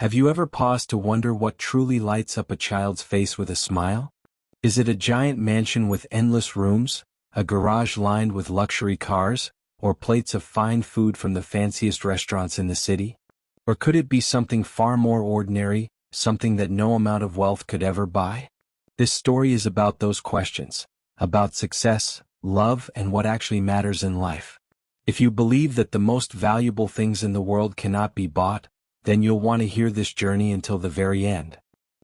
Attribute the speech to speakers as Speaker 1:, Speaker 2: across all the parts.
Speaker 1: Have you ever paused to wonder what truly lights up a child's face with a smile? Is it a giant mansion with endless rooms, a garage lined with luxury cars, or plates of fine food from the fanciest restaurants in the city? Or could it be something far more ordinary, something that no amount of wealth could ever buy? This story is about those questions, about success, love, and what actually matters in life. If you believe that the most valuable things in the world cannot be bought, then you'll want to hear this journey until the very end.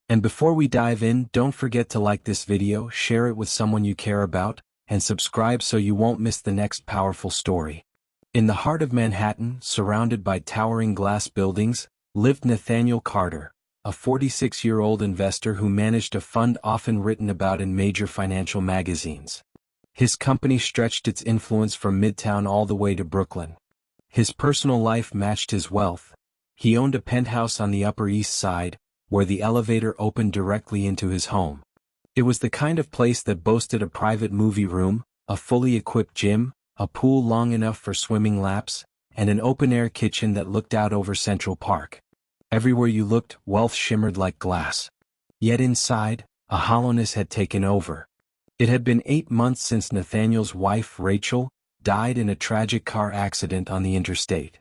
Speaker 1: And before we dive in, don't forget to like this video, share it with someone you care about, and subscribe so you won't miss the next powerful story. In the heart of Manhattan, surrounded by towering glass buildings, lived Nathaniel Carter, a 46-year-old investor who managed a fund often written about in major financial magazines. His company stretched its influence from Midtown all the way to Brooklyn. His personal life matched his wealth. He owned a penthouse on the Upper East Side, where the elevator opened directly into his home. It was the kind of place that boasted a private movie room, a fully equipped gym, a pool long enough for swimming laps, and an open-air kitchen that looked out over Central Park. Everywhere you looked, wealth shimmered like glass. Yet inside, a hollowness had taken over. It had been 8 months since Nathaniel's wife, Rachel, died in a tragic car accident on the interstate.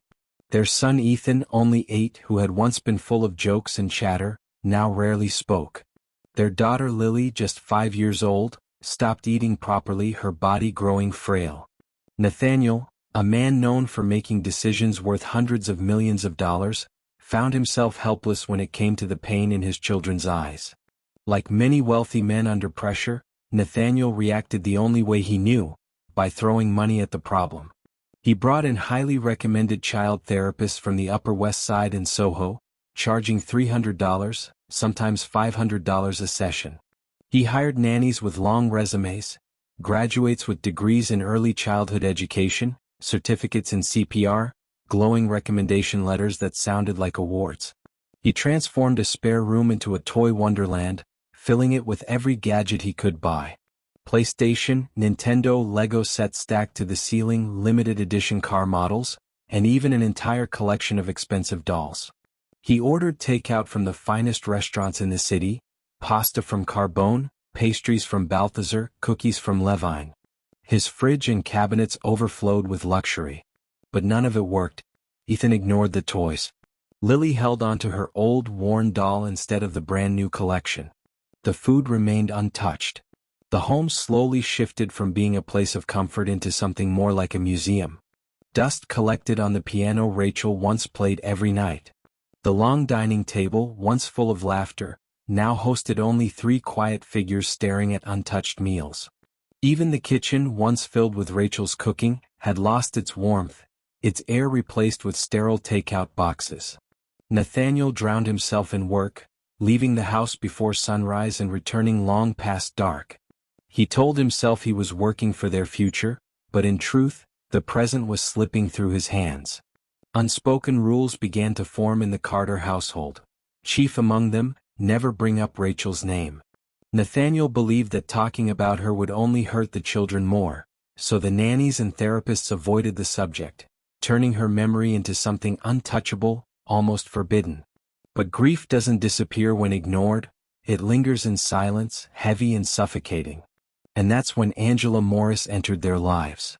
Speaker 1: Their son Ethan, only 8, who had once been full of jokes and chatter, now rarely spoke. Their daughter Lily, just 5 years old, stopped eating properly, her body growing frail. Nathaniel, a man known for making decisions worth hundreds of millions of dollars, found himself helpless when it came to the pain in his children's eyes. Like many wealthy men under pressure, Nathaniel reacted the only way he knew, by throwing money at the problem. He brought in highly recommended child therapists from the Upper West Side and Soho, charging $300, sometimes $500 a session. He hired nannies with long resumes, graduates with degrees in early childhood education, certificates in CPR, glowing recommendation letters that sounded like awards. He transformed a spare room into a toy wonderland, filling it with every gadget he could buy. PlayStation, Nintendo, Lego sets stacked to the ceiling, limited edition car models, and even an entire collection of expensive dolls. He ordered takeout from the finest restaurants in the city, pasta from Carbone, pastries from Balthazar, cookies from Levine. His fridge and cabinets overflowed with luxury. But none of it worked. Ethan ignored the toys. Lily held onto her old, worn doll instead of the brand-new collection. The food remained untouched. The home slowly shifted from being a place of comfort into something more like a museum. Dust collected on the piano Rachel once played every night. The long dining table, once full of laughter, now hosted only 3 quiet figures staring at untouched meals. Even the kitchen, once filled with Rachel's cooking, had lost its warmth, its air replaced with sterile takeout boxes. Nathaniel drowned himself in work, leaving the house before sunrise and returning long past dark. He told himself he was working for their future, but in truth, the present was slipping through his hands. Unspoken rules began to form in the Carter household. Chief among them, never bring up Rachel's name. Nathaniel believed that talking about her would only hurt the children more, so the nannies and therapists avoided the subject, turning her memory into something untouchable, almost forbidden. But grief doesn't disappear when ignored, it lingers in silence, heavy and suffocating. And that's when Angela Morris entered their lives.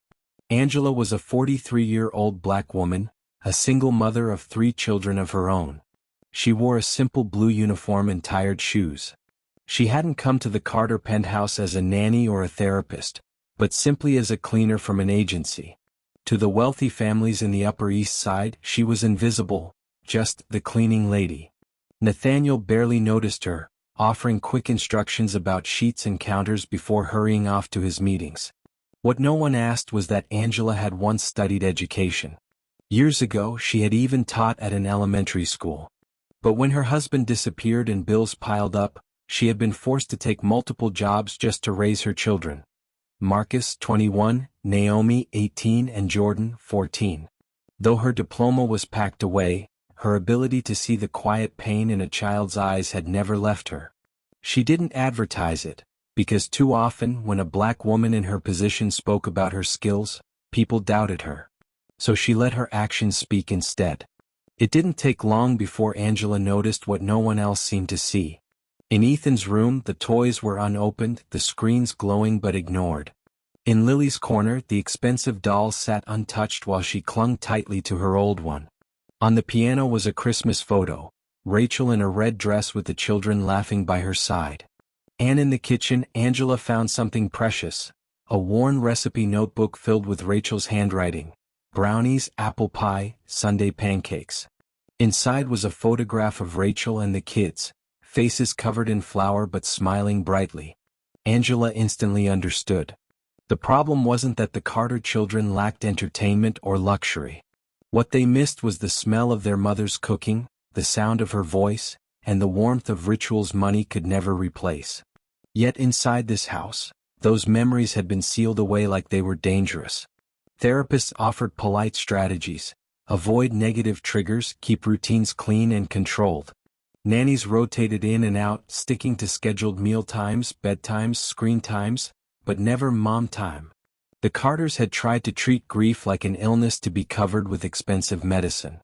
Speaker 1: Angela was a 43-year-old black woman, a single mother of 3 children of her own. She wore a simple blue uniform and tired shoes. She hadn't come to the Carter penthouse as a nanny or a therapist, but simply as a cleaner from an agency. To the wealthy families in the Upper East Side, she was invisible, just the cleaning lady. Nathaniel barely noticed her, offering quick instructions about sheets and counters before hurrying off to his meetings. What no one asked was that Angela had once studied education. Years ago, she had even taught at an elementary school. But when her husband disappeared and bills piled up, she had been forced to take multiple jobs just to raise her children. Marcus, 21, Naomi, 18, and Jordan, 14. Though her diploma was packed away, her ability to see the quiet pain in a child's eyes had never left her. She didn't advertise it, because too often when a black woman in her position spoke about her skills, people doubted her. So she let her actions speak instead. It didn't take long before Angela noticed what no one else seemed to see. In Ethan's room, the toys were unopened, the screens glowing but ignored. In Lily's corner, the expensive doll sat untouched while she clung tightly to her old one. On the piano was a Christmas photo, Rachel in a red dress with the children laughing by her side. And in the kitchen, Angela found something precious, a worn recipe notebook filled with Rachel's handwriting, brownies, apple pie, Sunday pancakes. Inside was a photograph of Rachel and the kids, faces covered in flour but smiling brightly. Angela instantly understood. The problem wasn't that the Carter children lacked entertainment or luxury. What they missed was the smell of their mother's cooking, the sound of her voice, and the warmth of rituals money could never replace. Yet inside this house, those memories had been sealed away like they were dangerous. Therapists offered polite strategies: avoid negative triggers, keep routines clean and controlled. Nannies rotated in and out, sticking to scheduled meal times, bedtimes, screen times, but never mom time. The Carters had tried to treat grief like an illness to be covered with expensive medicine.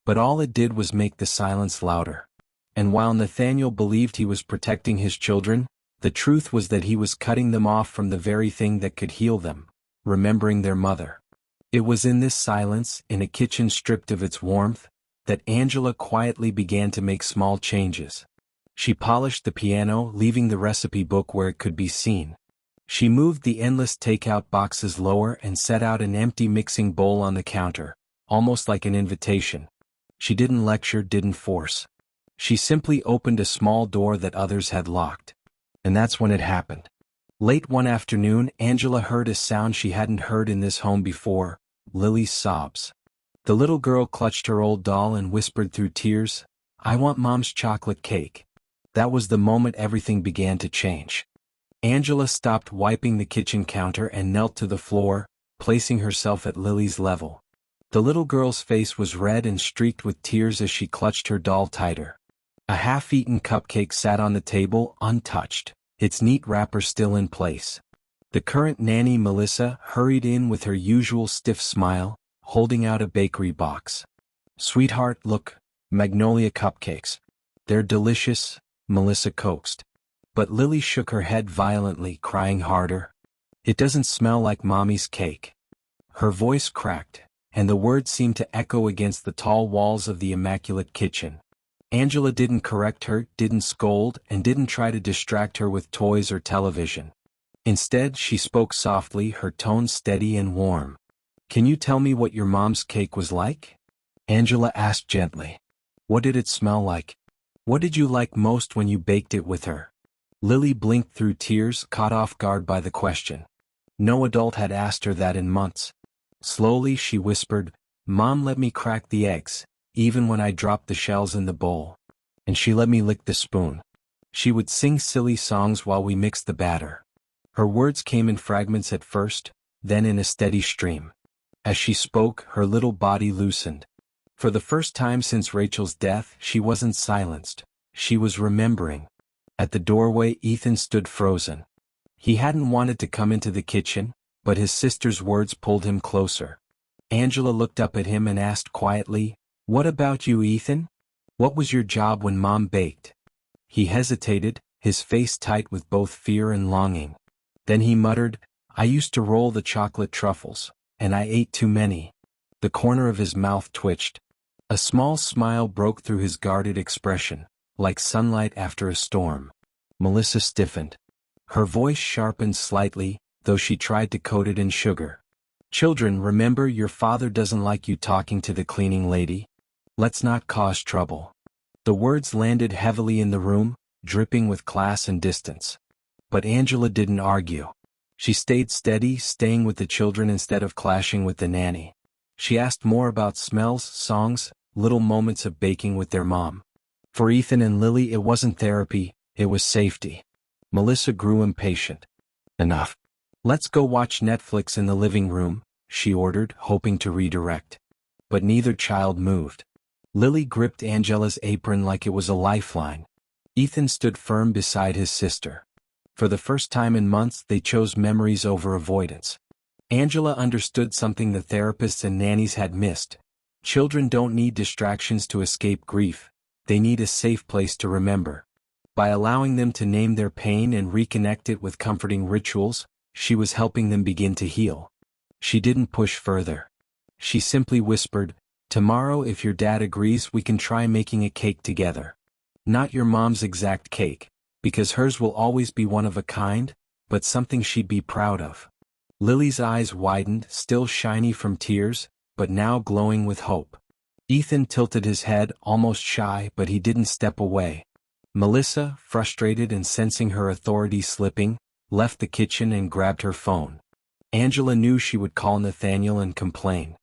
Speaker 1: But all it did was make the silence louder. And while Nathaniel believed he was protecting his children, the truth was that he was cutting them off from the very thing that could heal them, remembering their mother. It was in this silence, in a kitchen stripped of its warmth, that Angela quietly began to make small changes. She polished the piano, leaving the recipe book where it could be seen. She moved the endless takeout boxes lower and set out an empty mixing bowl on the counter, almost like an invitation. She didn't lecture, didn't force. She simply opened a small door that others had locked. And that's when it happened. Late one afternoon, Angela heard a sound she hadn't heard in this home before: Lily's sobs. The little girl clutched her old doll and whispered through tears, "I want Mom's chocolate cake." That was the moment everything began to change. Angela stopped wiping the kitchen counter and knelt to the floor, placing herself at Lily's level. The little girl's face was red and streaked with tears as she clutched her doll tighter. A half-eaten cupcake sat on the table, untouched, its neat wrapper still in place. The current nanny, Melissa, hurried in with her usual stiff smile, holding out a bakery box. "Sweetheart, look, magnolia cupcakes. They're delicious," Melissa coaxed. But Lily shook her head violently, crying harder. "It doesn't smell like Mommy's cake." Her voice cracked, and the words seemed to echo against the tall walls of the immaculate kitchen. Angela didn't correct her, didn't scold, and didn't try to distract her with toys or television. Instead, she spoke softly, her tone steady and warm. "Can you tell me what your mom's cake was like?" Angela asked gently. "What did it smell like? What did you like most when you baked it with her?" Lily blinked through tears, caught off guard by the question. No adult had asked her that in months. Slowly she whispered, "Mom let me crack the eggs, even when I dropped the shells in the bowl. And she let me lick the spoon. She would sing silly songs while we mixed the batter." Her words came in fragments at first, then in a steady stream. As she spoke, her little body loosened. For the first time since Rachel's death, she wasn't silenced. She was remembering. At the doorway, Ethan stood frozen. He hadn't wanted to come into the kitchen, but his sister's words pulled him closer. Angela looked up at him and asked quietly, "What about you, Ethan? What was your job when Mom baked?" He hesitated, his face tight with both fear and longing. Then he muttered, "I used to roll the chocolate truffles, and I ate too many." The corner of his mouth twitched. A small smile broke through his guarded expression, like sunlight after a storm. Melissa stiffened. Her voice sharpened slightly, though she tried to coat it in sugar. "Children, remember, your father doesn't like you talking to the cleaning lady. Let's not cause trouble." The words landed heavily in the room, dripping with class and distance. But Angela didn't argue. She stayed steady, staying with the children instead of clashing with the nanny. She asked more about smells, songs, little moments of baking with their mom. For Ethan and Lily, it wasn't therapy, it was safety. Melissa grew impatient. "Enough. Let's go watch Netflix in the living room," she ordered, hoping to redirect. But neither child moved. Lily gripped Angela's apron like it was a lifeline. Ethan stood firm beside his sister. For the first time in months, they chose memories over avoidance. Angela understood something the therapists and nannies had missed. Children don't need distractions to escape grief, they need a safe place to remember. By allowing them to name their pain and reconnect it with comforting rituals, she was helping them begin to heal. She didn't push further. She simply whispered, "Tomorrow, if your dad agrees, we can try making a cake together. Not your mom's exact cake, because hers will always be one of a kind, but something she'd be proud of." Lily's eyes widened, still shiny from tears, but now glowing with hope. Ethan tilted his head, almost shy, but he didn't step away. Melissa, frustrated and sensing her authority slipping, left the kitchen and grabbed her phone. Angela knew she would call Nathaniel and complain.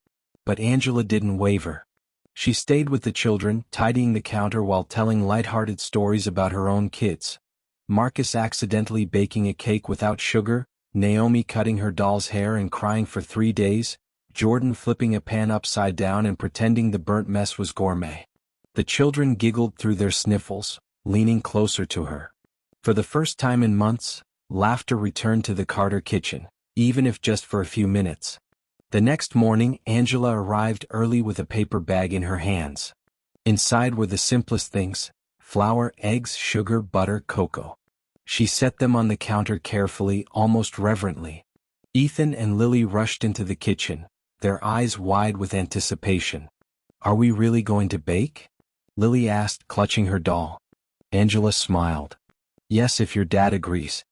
Speaker 1: But Angela didn't waver. She stayed with the children, tidying the counter while telling lighthearted stories about her own kids. Marcus accidentally baking a cake without sugar, Naomi cutting her doll's hair and crying for 3 days, Jordan flipping a pan upside down and pretending the burnt mess was gourmet. The children giggled through their sniffles, leaning closer to her. For the first time in months, laughter returned to the Carter kitchen, even if just for a few minutes. The next morning, Angela arrived early with a paper bag in her hands. Inside were the simplest things: flour, eggs, sugar, butter, cocoa. She set them on the counter carefully, almost reverently. Ethan and Lily rushed into the kitchen, their eyes wide with anticipation. "Are we really going to bake?" Lily asked, clutching her doll. Angela smiled. "Yes, if your dad agrees.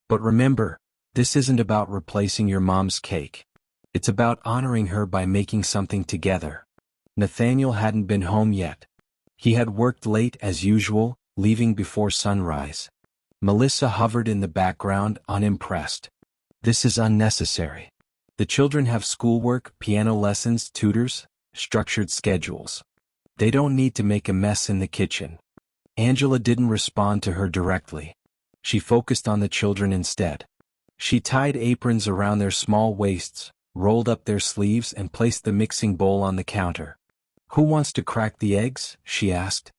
Speaker 1: But remember, this isn't about replacing your mom's cake. It's about honoring her by making something together." Nathaniel hadn't been home yet. He had worked late as usual, leaving before sunrise. Melissa hovered in the background, unimpressed. "This is unnecessary. The children have schoolwork, piano lessons, tutors, structured schedules. They don't need to make a mess in the kitchen." Angela didn't respond to her directly. She focused on the children instead. She tied aprons around their small waists, rolled up their sleeves and placed the mixing bowl on the counter. "Who wants to crack the eggs?" she asked.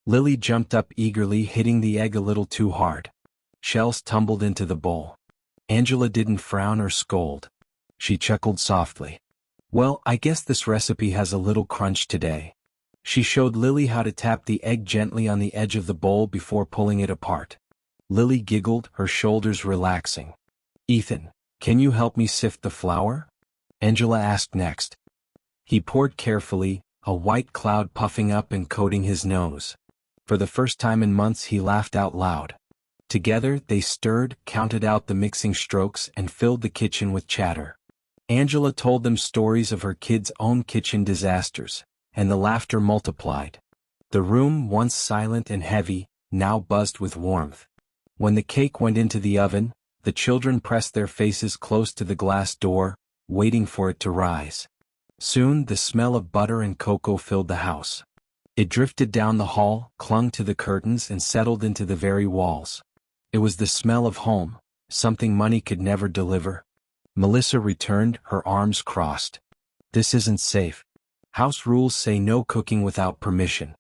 Speaker 1: Lily jumped up eagerly, hitting the egg a little too hard. Shells tumbled into the bowl. Angela didn't frown or scold. She chuckled softly. "Well, I guess this recipe has a little crunch today." She showed Lily how to tap the egg gently on the edge of the bowl before pulling it apart. Lily giggled, her shoulders relaxing. "Ethan, can you help me sift the flour?" Angela asked next. He poured carefully, a white cloud puffing up and coating his nose. For the first time in months he laughed out loud. Together they stirred, counted out the mixing strokes and filled the kitchen with chatter. Angela told them stories of her kids' own kitchen disasters, and the laughter multiplied. The room, once silent and heavy, now buzzed with warmth. When the cake went into the oven, the children pressed their faces close to the glass door, waiting for it to rise. Soon the smell of butter and cocoa filled the house. It drifted down the hall, clung to the curtains and settled into the very walls. It was the smell of home, something money could never deliver. Melissa returned, her arms crossed. "This isn't safe. House rules say no cooking without permission.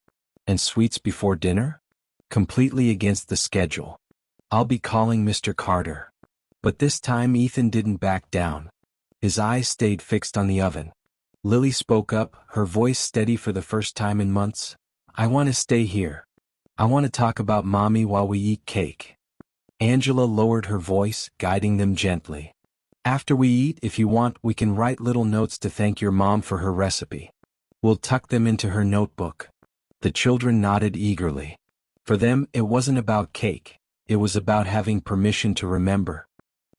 Speaker 1: And sweets before dinner? Completely against the schedule. I'll be calling Mr. Carter." But this time Ethan didn't back down. His eyes stayed fixed on the oven. Lily spoke up, her voice steady for the first time in months. "I want to stay here. I want to talk about Mommy while we eat cake." Angela lowered her voice, guiding them gently. "After we eat, if you want, we can write little notes to thank your mom for her recipe. We'll tuck them into her notebook." The children nodded eagerly. For them, it wasn't about cake. It was about having permission to remember.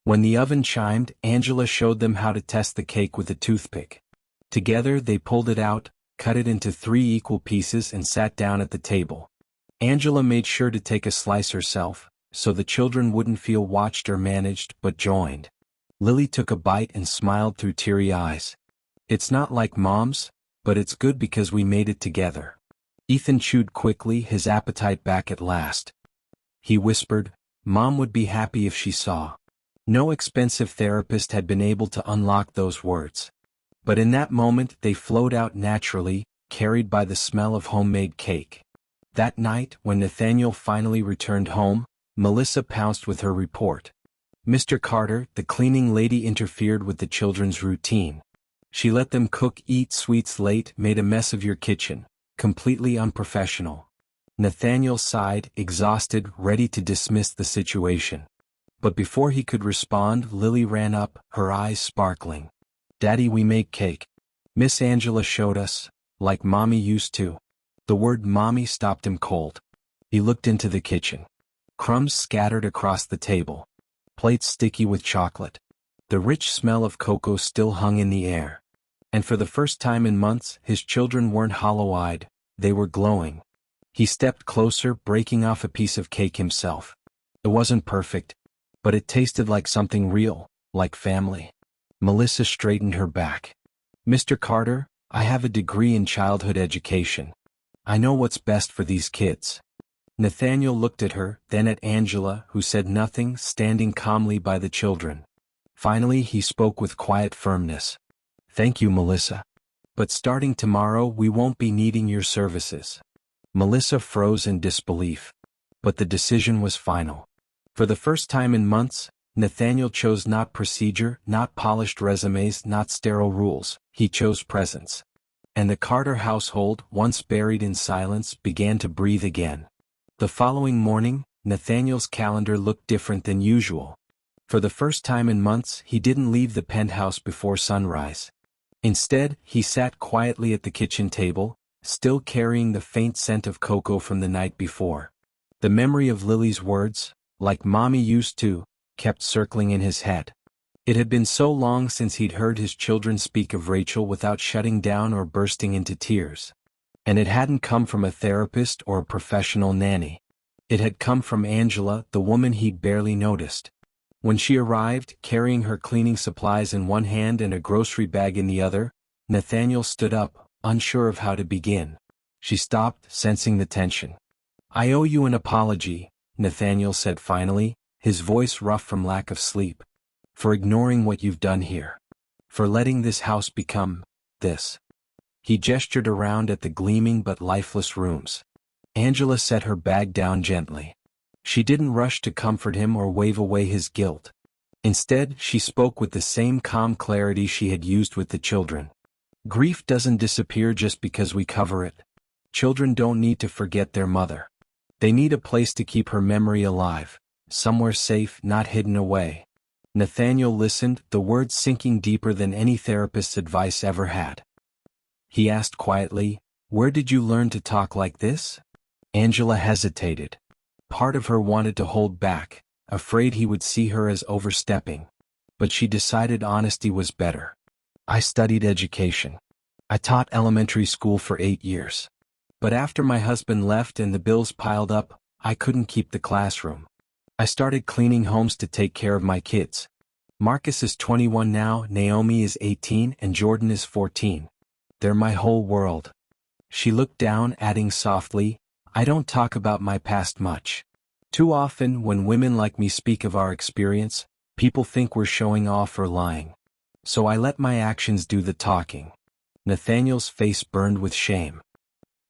Speaker 1: When the oven chimed, Angela showed them how to test the cake with a toothpick. Together they pulled it out, cut it into 3 equal pieces and sat down at the table. Angela made sure to take a slice herself, so the children wouldn't feel watched or managed, but joined. Lily took a bite and smiled through teary eyes. "It's not like Mom's, but it's good because we made it together." Ethan chewed quickly, his appetite back at last. He whispered, "Mom would be happy if she saw." No expensive therapist had been able to unlock those words. But in that moment they flowed out naturally, carried by the smell of homemade cake. That night, when Nathaniel finally returned home, Melissa pounced with her report. Mr. Carter, the cleaning lady, interfered with the children's routine. She let them cook, eat sweets late, made a mess of your kitchen. Completely unprofessional. Nathaniel sighed, exhausted, ready to dismiss the situation. But before he could respond, Lily ran up, her eyes sparkling. Daddy, we make cake. Miss Angela showed us, like Mommy used to. The word Mommy stopped him cold. He looked into the kitchen. Crumbs scattered across the table. Plates sticky with chocolate. The rich smell of cocoa still hung in the air. And for the first time in months, his children weren't hollow-eyed, they were glowing. He stepped closer, breaking off a piece of cake himself. It wasn't perfect, but it tasted like something real, like family. Melissa straightened her back. Mr. Carter, I have a degree in childhood education. I know what's best for these kids. Nathaniel looked at her, then at Angela, who said nothing, standing calmly by the children. Finally, he spoke with quiet firmness. Thank you, Melissa. But starting tomorrow, we won't be needing your services. Melissa froze in disbelief. But the decision was final. For the first time in months, Nathaniel chose not procedure, not polished resumes, not sterile rules. He chose presence. And the Carter household, once buried in silence, began to breathe again. The following morning, Nathaniel's calendar looked different than usual. For the first time in months, he didn't leave the penthouse before sunrise. Instead, he sat quietly at the kitchen table, still carrying the faint scent of cocoa from the night before. The memory of Lily's words, like Mommy used to, kept circling in his head. It had been so long since he'd heard his children speak of Rachel without shutting down or bursting into tears. And it hadn't come from a therapist or a professional nanny. It had come from Angela, the woman he'd barely noticed. When she arrived, carrying her cleaning supplies in one hand and a grocery bag in the other, Nathaniel stood up, unsure of how to begin. She stopped, sensing the tension. I owe you an apology, Nathaniel said finally, his voice rough from lack of sleep. For ignoring what you've done here. For letting this house become this. He gestured around at the gleaming but lifeless rooms. Angela set her bag down gently. She didn't rush to comfort him or wave away his guilt. Instead, she spoke with the same calm clarity she had used with the children. Grief doesn't disappear just because we cover it. Children don't need to forget their mother. They need a place to keep her memory alive, somewhere safe, not hidden away. Nathaniel listened, the words sinking deeper than any therapist's advice ever had. He asked quietly, "Where did you learn to talk like this?" Angela hesitated. Part of her wanted to hold back, afraid he would see her as overstepping. But she decided honesty was better. I studied education. I taught elementary school for 8 years. But after my husband left and the bills piled up, I couldn't keep the classroom. I started cleaning homes to take care of my kids. Marcus is 21 now, Naomi is 18, and Jordan is 14. They're my whole world. She looked down, adding softly, I don't talk about my past much. Too often, when women like me speak of our experience, people think we're showing off or lying. So I let my actions do the talking. Nathaniel's face burned with shame.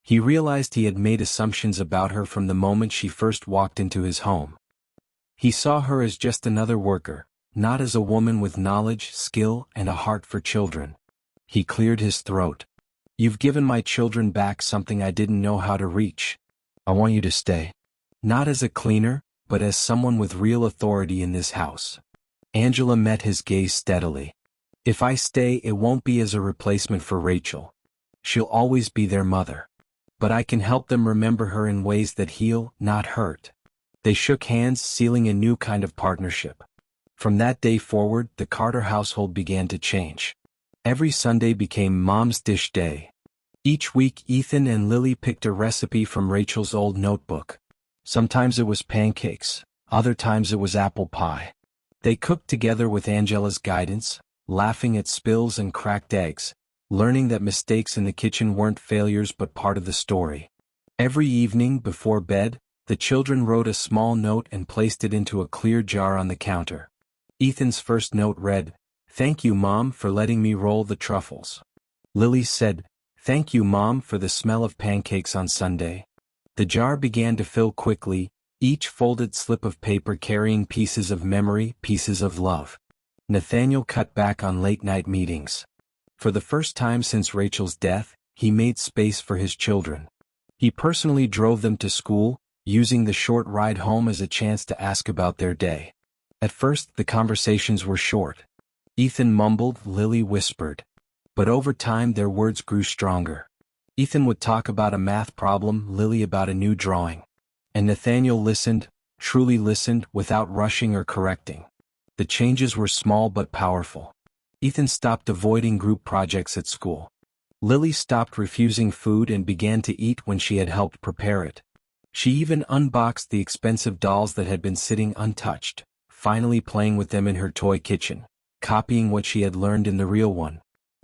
Speaker 1: He realized he had made assumptions about her from the moment she first walked into his home. He saw her as just another worker, not as a woman with knowledge, skill, and a heart for children. He cleared his throat. You've given my children back something I didn't know how to reach. I want you to stay. Not as a cleaner, but as someone with real authority in this house. Angela met his gaze steadily. If I stay, it won't be as a replacement for Rachel. She'll always be their mother. But I can help them remember her in ways that heal, not hurt. They shook hands, sealing a new kind of partnership. From that day forward, the Carter household began to change. Every Sunday became Mom's Dish Day. Each week, Ethan and Lily picked a recipe from Rachel's old notebook. Sometimes it was pancakes, other times it was apple pie. They cooked together with Angela's guidance, laughing at spills and cracked eggs, learning that mistakes in the kitchen weren't failures but part of the story. Every evening, before bed, the children wrote a small note and placed it into a clear jar on the counter. Ethan's first note read, "Thank you, Mom, for letting me roll the truffles." Lily said, "Thank you, Mom, for the smell of pancakes on Sunday." The jar began to fill quickly, each folded slip of paper carrying pieces of memory, pieces of love. Nathaniel cut back on late-night meetings. For the first time since Rachel's death, he made space for his children. He personally drove them to school, using the short ride home as a chance to ask about their day. At first, the conversations were short. Ethan mumbled, Lily whispered. But over time their words grew stronger. Ethan would talk about a math problem, Lily about a new drawing. And Nathaniel listened, truly listened, without rushing or correcting. The changes were small but powerful. Ethan stopped avoiding group projects at school. Lily stopped refusing food and began to eat when she had helped prepare it. She even unboxed the expensive dolls that had been sitting untouched, finally playing with them in her toy kitchen, copying what she had learned in the real one.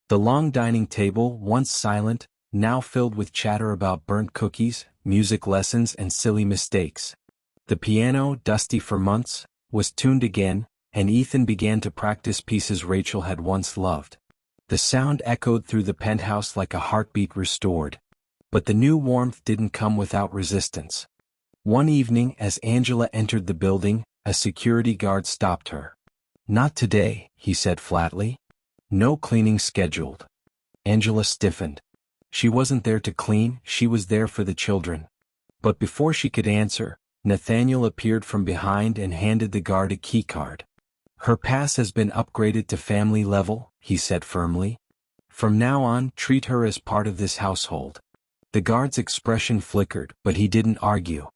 Speaker 1: The long dining table, once silent, now filled with chatter about burnt cookies, music lessons, and silly mistakes. The piano, dusty for months, was tuned again, and Ethan began to practice pieces Rachel had once loved. The sound echoed through the penthouse like a heartbeat restored. But the new warmth didn't come without resistance. One evening, as Angela entered the building, a security guard stopped her. Not today, he said flatly. No cleaning scheduled. Angela stiffened. She wasn't there to clean, she was there for the children. But before she could answer, Nathaniel appeared from behind and handed the guard a keycard. Her pass has been upgraded to family level, he said firmly. From now on, treat her as part of this household. The guard's expression flickered, but he didn't argue.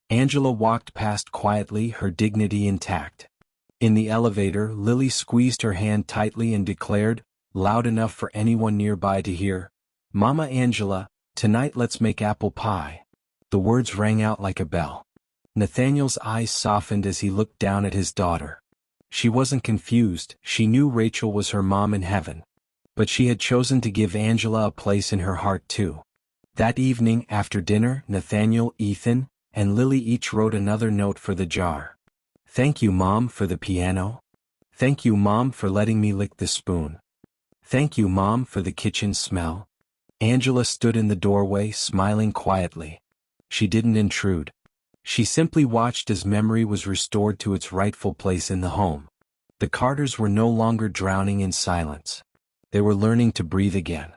Speaker 1: Angela walked past quietly, her dignity intact. In the elevator, Lily squeezed her hand tightly and declared, loud enough for anyone nearby to hear, Mama Angela, tonight let's make apple pie. The words rang out like a bell. Nathaniel's eyes softened as he looked down at his daughter. She wasn't confused, she knew Rachel was her mom in heaven. But she had chosen to give Angela a place in her heart too. That evening, after dinner, Nathaniel, Ethan, and Lily each wrote another note for the jar. Thank you, Mom, for the piano. Thank you, Mom, for letting me lick the spoon. Thank you, Mom, for the kitchen smell. Angela stood in the doorway, smiling quietly. She didn't intrude. She simply watched as memory was restored to its rightful place in the home. The Carters were no longer drowning in silence. They were learning to breathe again.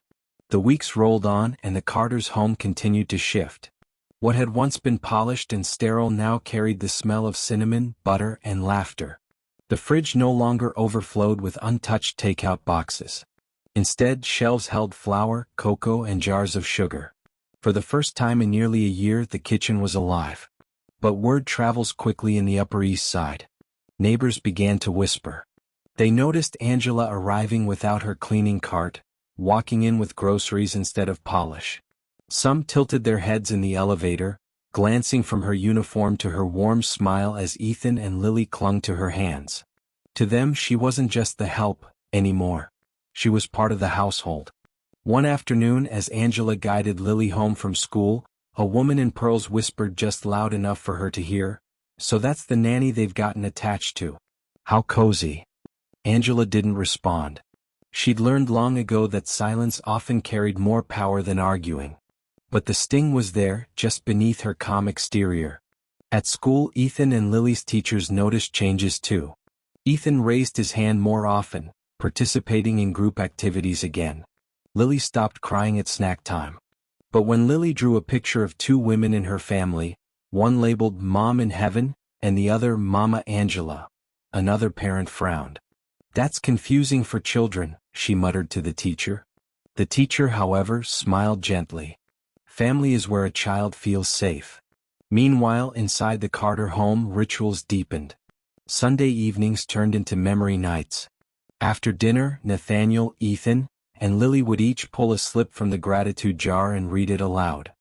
Speaker 1: The weeks rolled on and the Carters' home continued to shift. What had once been polished and sterile now carried the smell of cinnamon, butter, and laughter. The fridge no longer overflowed with untouched takeout boxes. Instead, shelves held flour, cocoa, and jars of sugar. For the first time in nearly a year, the kitchen was alive. But word travels quickly in the Upper East Side. Neighbors began to whisper. They noticed Angela arriving without her cleaning cart, walking in with groceries instead of polish. Some tilted their heads in the elevator, glancing from her uniform to her warm smile as Ethan and Lily clung to her hands. To them, she wasn't just the help anymore. She was part of the household. One afternoon, as Angela guided Lily home from school, a woman in pearls whispered just loud enough for her to hear, So that's the nanny they've gotten attached to. How cozy. Angela didn't respond. She'd learned long ago that silence often carried more power than arguing. But the sting was there, just beneath her calm exterior. At school, Ethan and Lily's teachers noticed changes too. Ethan raised his hand more often, participating in group activities again. Lily stopped crying at snack time. But when Lily drew a picture of two women in her family, one labeled Mom in Heaven, and the other Mama Angela, another parent frowned. That's confusing for children, she muttered to the teacher. The teacher, however, smiled gently. Family is where a child feels safe. Meanwhile, inside the Carter home, rituals deepened. Sunday evenings turned into memory nights. After dinner, Nathaniel, Ethan, and Lily would each pull a slip from the gratitude jar and read it aloud.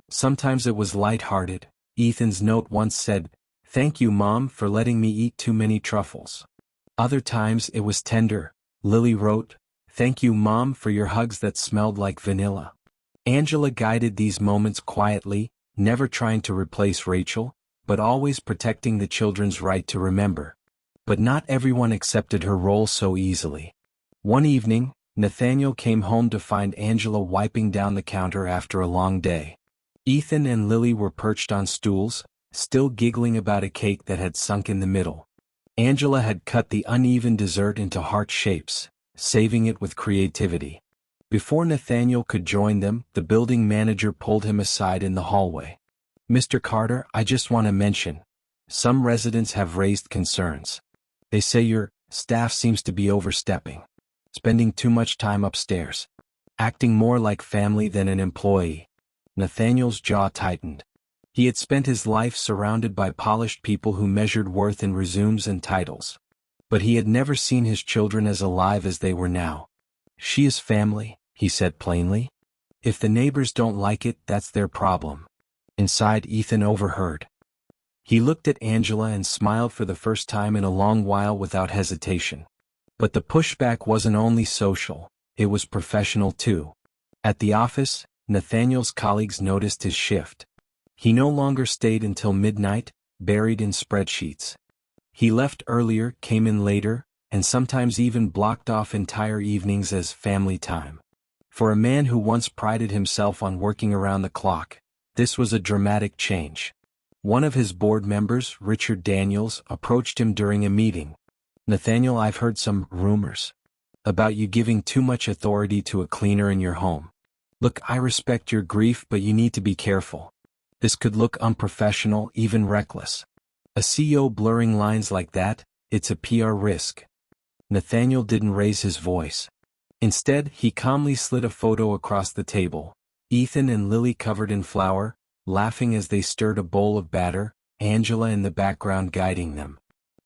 Speaker 1: Sometimes it was light-hearted. Ethan's note once said, "Thank you, Mom, for letting me eat too many truffles." Other times it was tender. Lily wrote, "Thank you, Mom, for your hugs that smelled like vanilla." Angela guided these moments quietly, never trying to replace Rachel, but always protecting the children's right to remember. But not everyone accepted her role so easily. One evening, Nathaniel came home to find Angela wiping down the counter after a long day. Ethan and Lily were perched on stools, still giggling about a cake that had sunk in the middle. Angela had cut the uneven dessert into heart shapes, saving it with creativity. Before Nathaniel could join them, the building manager pulled him aside in the hallway. "Mr. Carter, I just want to mention, some residents have raised concerns. They say your staff seems to be overstepping, spending too much time upstairs, acting more like family than an employee." Nathaniel's jaw tightened. He had spent his life surrounded by polished people who measured worth in resumes and titles. But he had never seen his children as alive as they were now. "She is family," he said plainly. "If the neighbors don't like it, that's their problem." Inside, Ethan overheard. He looked at Angela and smiled for the first time in a long while without hesitation. But the pushback wasn't only social, it was professional too. At the office, Nathaniel's colleagues noticed his shift. He no longer stayed until midnight, buried in spreadsheets. He left earlier, came in later, and sometimes even blocked off entire evenings as family time. For a man who once prided himself on working around the clock, this was a dramatic change. One of his board members, Richard Daniels, approached him during a meeting. "Nathaniel, I've heard some rumors about you giving too much authority to a cleaner in your home. Look, I respect your grief, but you need to be careful. This could look unprofessional, even reckless. A CEO blurring lines like that, it's a PR risk." Nathaniel didn't raise his voice. Instead, he calmly slid a photo across the table. Ethan and Lily covered in flour, laughing as they stirred a bowl of batter, Angela in the background guiding them.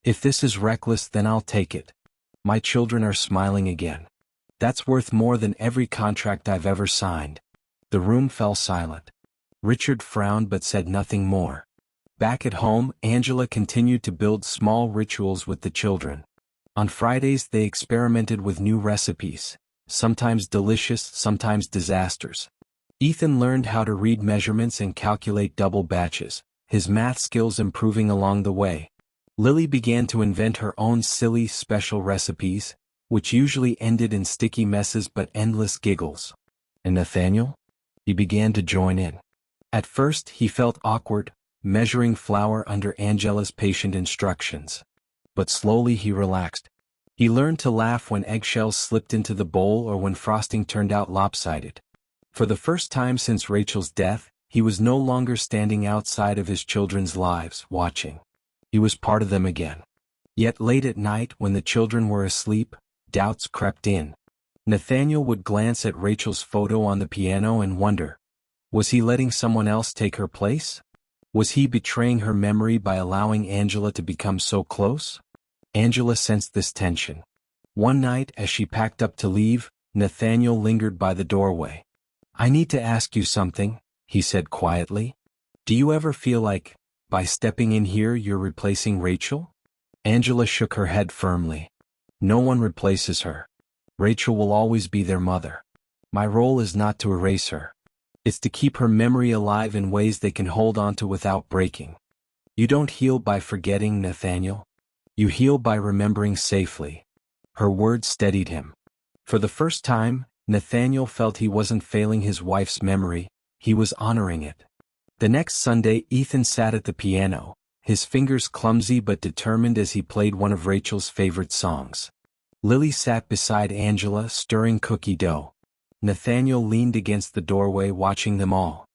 Speaker 1: "If this is reckless, then I'll take it. My children are smiling again. That's worth more than every contract I've ever signed." The room fell silent. Richard frowned but said nothing more. Back at home, Angela continued to build small rituals with the children. On Fridays they experimented with new recipes, sometimes delicious, sometimes disasters. Ethan learned how to read measurements and calculate double batches, his math skills improving along the way. Lily began to invent her own silly, special recipes, which usually ended in sticky messes but endless giggles. And Nathaniel? He began to join in. At first he felt awkward, measuring flour under Angela's patient instructions. But slowly he relaxed. He learned to laugh when eggshells slipped into the bowl or when frosting turned out lopsided. For the first time since Rachel's death, he was no longer standing outside of his children's lives, watching. He was part of them again. Yet late at night, when the children were asleep, doubts crept in. Nathaniel would glance at Rachel's photo on the piano and wonder, was he letting someone else take her place? Was he betraying her memory by allowing Angela to become so close? Angela sensed this tension. One night, as she packed up to leave, Nathaniel lingered by the doorway. "I need to ask you something," he said quietly. "Do you ever feel like, by stepping in here, you're replacing Rachel?" Angela shook her head firmly. "No one replaces her. Rachel will always be their mother. My role is not to erase her. It's to keep her memory alive in ways they can hold on to without breaking. You don't heal by forgetting, Nathaniel. You heal by remembering safely." Her words steadied him. For the first time, Nathaniel felt he wasn't failing his wife's memory, he was honoring it. The next Sunday, Ethan sat at the piano, his fingers clumsy but determined as he played one of Rachel's favorite songs. Lily sat beside Angela, stirring cookie dough. Nathaniel leaned against the doorway watching them all.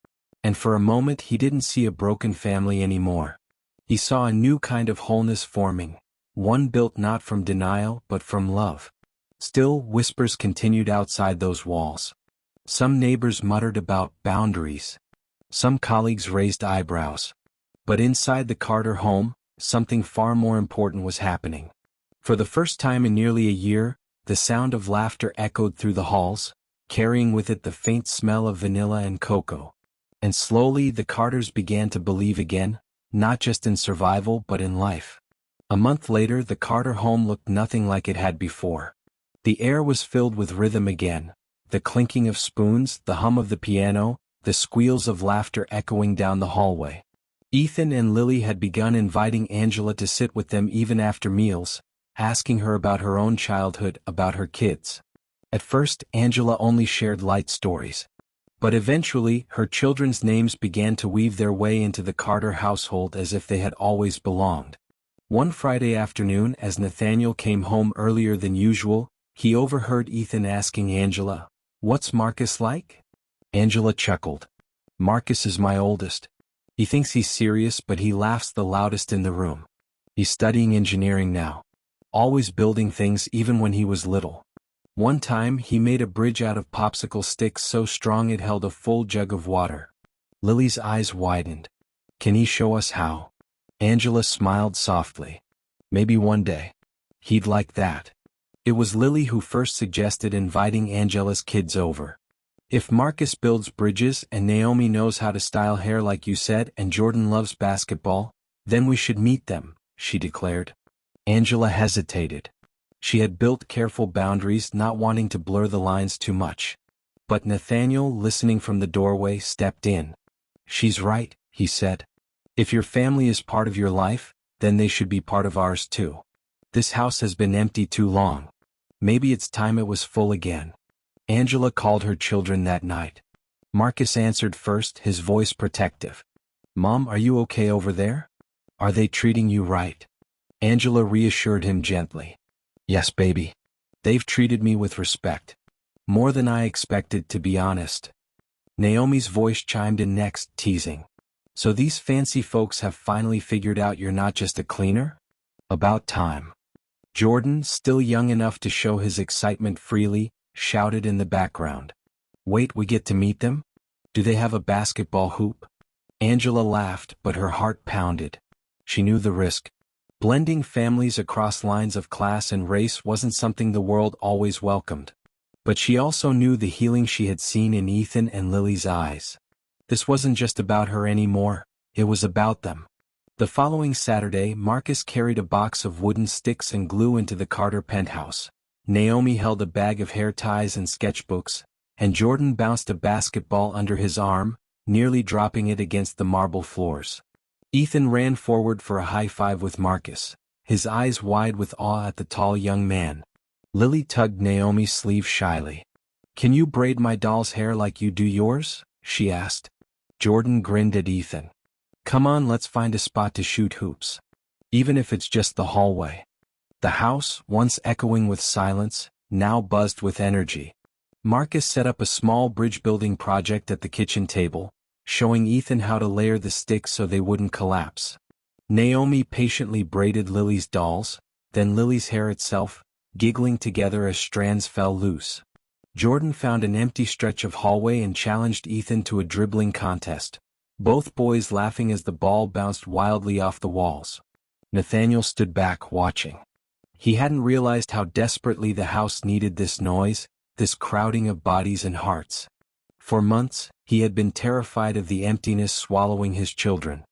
Speaker 1: And for a moment he didn't see a broken family anymore. He saw a new kind of wholeness forming, one built not from denial but from love. Still, whispers continued outside those walls. Some neighbors muttered about boundaries. Some colleagues raised eyebrows. But inside the Carter home, something far more important was happening. For the first time in nearly a year, the sound of laughter echoed through the halls, carrying with it the faint smell of vanilla and cocoa. And slowly the Carters began to believe again, not just in survival but in life. A month later, the Carter home looked nothing like it had before. The air was filled with rhythm again, the clinking of spoons, the hum of the piano, the squeals of laughter echoing down the hallway. Ethan and Lily had begun inviting Angela to sit with them even after meals, asking her about her own childhood, about her kids. At first, Angela only shared light stories. But eventually, her children's names began to weave their way into the Carter household as if they had always belonged. One Friday afternoon, as Nathaniel came home earlier than usual, he overheard Ethan asking Angela, What's Marcus like? Angela chuckled. Marcus is my oldest. He thinks he's serious, but he laughs the loudest in the room. He's studying engineering now. Always building things even when he was little. One time he made a bridge out of popsicle sticks so strong it held a full jug of water. Lily's eyes widened. Can he show us how? Angela smiled softly. Maybe one day. He'd like that. It was Lily who first suggested inviting Angela's kids over. If Marcus builds bridges and Naomi knows how to style hair like you said and Jordan loves basketball, then we should meet them, she declared. Angela hesitated. She had built careful boundaries, not wanting to blur the lines too much. But Nathaniel, listening from the doorway, stepped in. She's right, he said. If your family is part of your life, then they should be part of ours too. This house has been empty too long. Maybe it's time it was full again. Angela called her children that night. Marcus answered first, his voice protective. Mom, are you okay over there? Are they treating you right? Angela reassured him gently. Yes, baby. They've treated me with respect. More than I expected, to be honest. Naomi's voice chimed in next, teasing. So these fancy folks have finally figured out you're not just a cleaner? About time. Jordan, still young enough to show his excitement freely, shouted in the background. Wait, we get to meet them? Do they have a basketball hoop? Angela laughed, but her heart pounded. She knew the risk. Blending families across lines of class and race wasn't something the world always welcomed. But she also knew the healing she had seen in Ethan and Lily's eyes. This wasn't just about her anymore, it was about them. The following Saturday, Marcus carried a box of wooden sticks and glue into the Carter penthouse. Naomi held a bag of hair ties and sketchbooks, and Jordan bounced a basketball under his arm, nearly dropping it against the marble floors. Ethan ran forward for a high five with Marcus, his eyes wide with awe at the tall young man. Lily tugged Naomi's sleeve shyly. Can you braid my doll's hair like you do yours? She asked. Jordan grinned at Ethan. Come on, let's find a spot to shoot hoops. Even if it's just the hallway. The house, once echoing with silence, now buzzed with energy. Marcus set up a small bridge-building project at the kitchen table, showing Ethan how to layer the sticks so they wouldn't collapse. Naomi patiently braided Lily's dolls, then Lily's hair itself, giggling together as strands fell loose. Jordan found an empty stretch of hallway and challenged Ethan to a dribbling contest, both boys laughing as the ball bounced wildly off the walls. Nathaniel stood back, watching. He hadn't realized how desperately the house needed this noise, this crowding of bodies and hearts. For months, he had been terrified of the emptiness swallowing his children.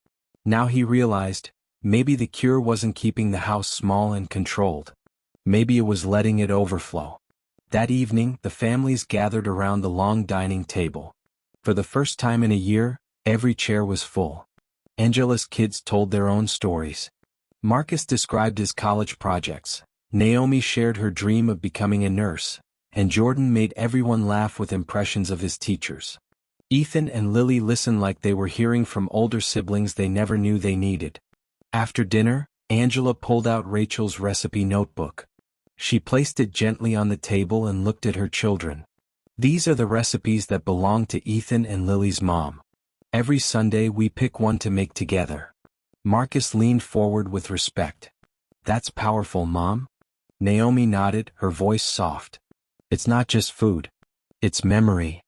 Speaker 1: Now he realized, maybe the cure wasn't keeping the house small and controlled. Maybe it was letting it overflow. That evening, the families gathered around the long dining table. For the first time in a year, every chair was full. Angela's kids told their own stories. Marcus described his college projects. Naomi shared her dream of becoming a nurse, and Jordan made everyone laugh with impressions of his teachers. Ethan and Lily listened like they were hearing from older siblings they never knew they needed. After dinner, Angela pulled out Rachel's recipe notebook. She placed it gently on the table and looked at her children. These are the recipes that belong to Ethan and Lily's mom. Every Sunday we pick one to make together. Marcus leaned forward with respect. That's powerful, Mom. Naomi nodded, her voice soft. It's not just food. It's memory.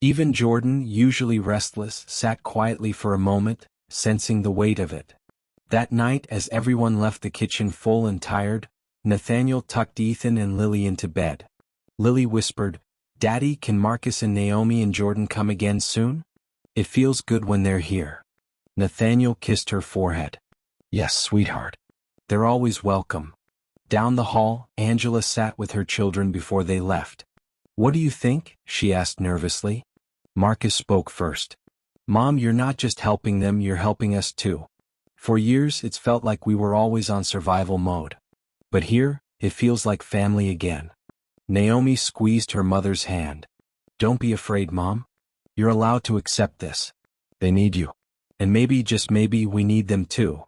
Speaker 1: Even Jordan, usually restless, sat quietly for a moment, sensing the weight of it. That night, as everyone left the kitchen full and tired, Nathaniel tucked Ethan and Lily into bed. Lily whispered, Daddy, can Marcus and Naomi and Jordan come again soon? It feels good when they're here. Nathaniel kissed her forehead. Yes, sweetheart. They're always welcome. Down the hall, Angela sat with her children before they left. What do you think? She asked nervously. Marcus spoke first. Mom, you're not just helping them, you're helping us too. For years, it's felt like we were always on survival mode. But here, it feels like family again. Naomi squeezed her mother's hand. Don't be afraid, Mom. You're allowed to accept this. They need you. And maybe, just maybe, we need them too.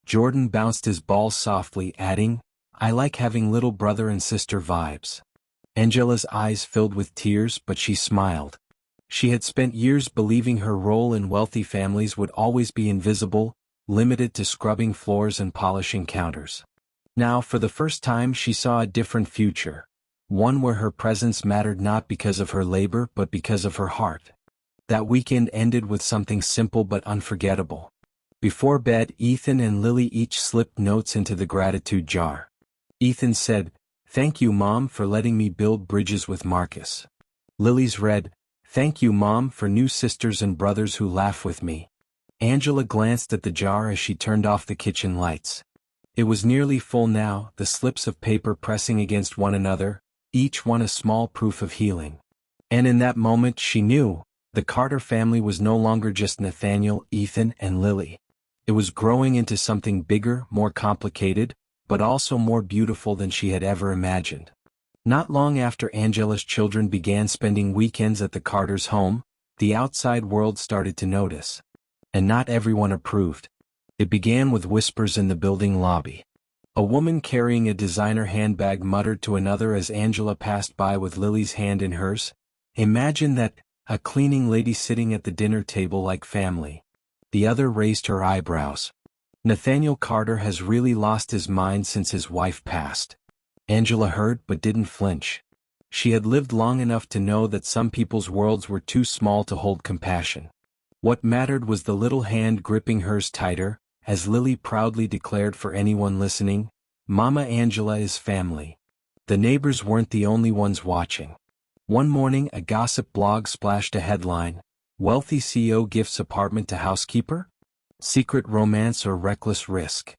Speaker 1: Jordan bounced his ball softly, adding, I like having little brother and sister vibes. Angela's eyes filled with tears, but she smiled. She had spent years believing her role in wealthy families would always be invisible, limited to scrubbing floors and polishing counters. Now, for the first time, she saw a different future, one where her presence mattered not because of her labor but because of her heart. That weekend ended with something simple but unforgettable. Before bed, Ethan and Lily each slipped notes into the gratitude jar. Ethan said, "Thank you, Mom, for letting me build bridges with Marcus." Lily's read, "Thank you, Mom, for new sisters and brothers who laugh with me." Angela glanced at the jar as she turned off the kitchen lights. It was nearly full now, the slips of paper pressing against one another, each one a small proof of healing. And in that moment she knew, the Carter family was no longer just Nathaniel, Ethan, and Lily. It was growing into something bigger, more complicated, but also more beautiful than she had ever imagined. Not long after Angela's children began spending weekends at the Carters' home, the outside world started to notice. And not everyone approved. It began with whispers in the building lobby. A woman carrying a designer handbag muttered to another as Angela passed by with Lily's hand in hers, "Imagine that, a cleaning lady sitting at the dinner table like family." The other raised her eyebrows. "Nathaniel Carter has really lost his mind since his wife passed." Angela heard but didn't flinch. She had lived long enough to know that some people's worlds were too small to hold compassion. What mattered was the little hand gripping hers tighter, as Lily proudly declared for anyone listening, "Mama Angela is family." The neighbors weren't the only ones watching. One morning a gossip blog splashed a headline, "Wealthy CEO gifts apartment to housekeeper? Secret romance or reckless risk?"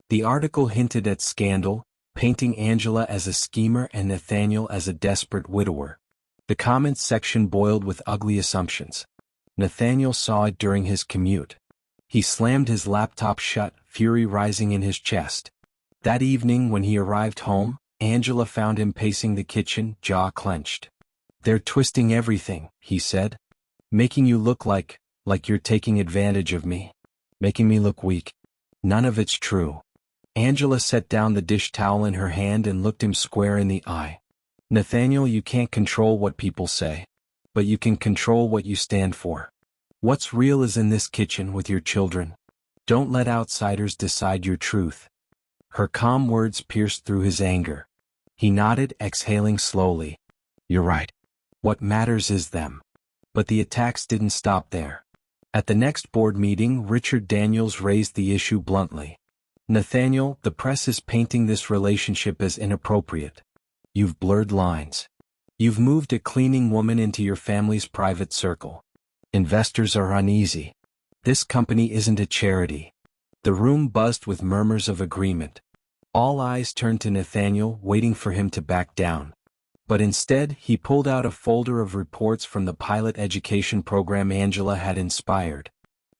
Speaker 1: The article hinted at scandal, painting Angela as a schemer and Nathaniel as a desperate widower. The comments section boiled with ugly assumptions. Nathaniel saw it during his commute. He slammed his laptop shut, fury rising in his chest. That evening when he arrived home, Angela found him pacing the kitchen, jaw clenched. "They're twisting everything," he said. "Making you look like you're taking advantage of me. Making me look weak. None of it's true." Angela set down the dish towel in her hand and looked him square in the eye. "Nathaniel, you can't control what people say. But you can control what you stand for. What's real is in this kitchen with your children. Don't let outsiders decide your truth." Her calm words pierced through his anger. He nodded, exhaling slowly. "You're right. What matters is them." But the attacks didn't stop there. At the next board meeting, Richard Daniels raised the issue bluntly. "Nathaniel, the press is painting this relationship as inappropriate. You've blurred lines. You've moved a cleaning woman into your family's private circle. Investors are uneasy. This company isn't a charity." The room buzzed with murmurs of agreement. All eyes turned to Nathaniel, waiting for him to back down. But instead, he pulled out a folder of reports from the pilot education program Angela had inspired.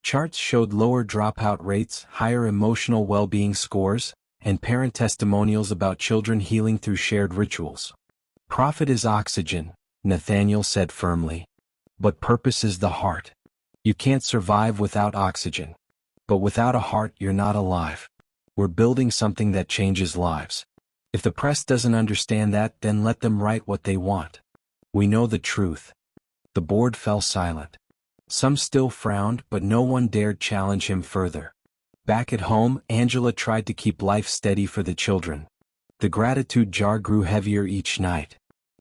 Speaker 1: Charts showed lower dropout rates, higher emotional well-being scores, and parent testimonials about children healing through shared rituals. "Profit is oxygen," Nathaniel said firmly. "But purpose is the heart. You can't survive without oxygen. But without a heart, you're not alive. We're building something that changes lives. If the press doesn't understand that, then let them write what they want. We know the truth." The board fell silent. Some still frowned, but no one dared challenge him further. Back at home, Angela tried to keep life steady for the children. The gratitude jar grew heavier each night.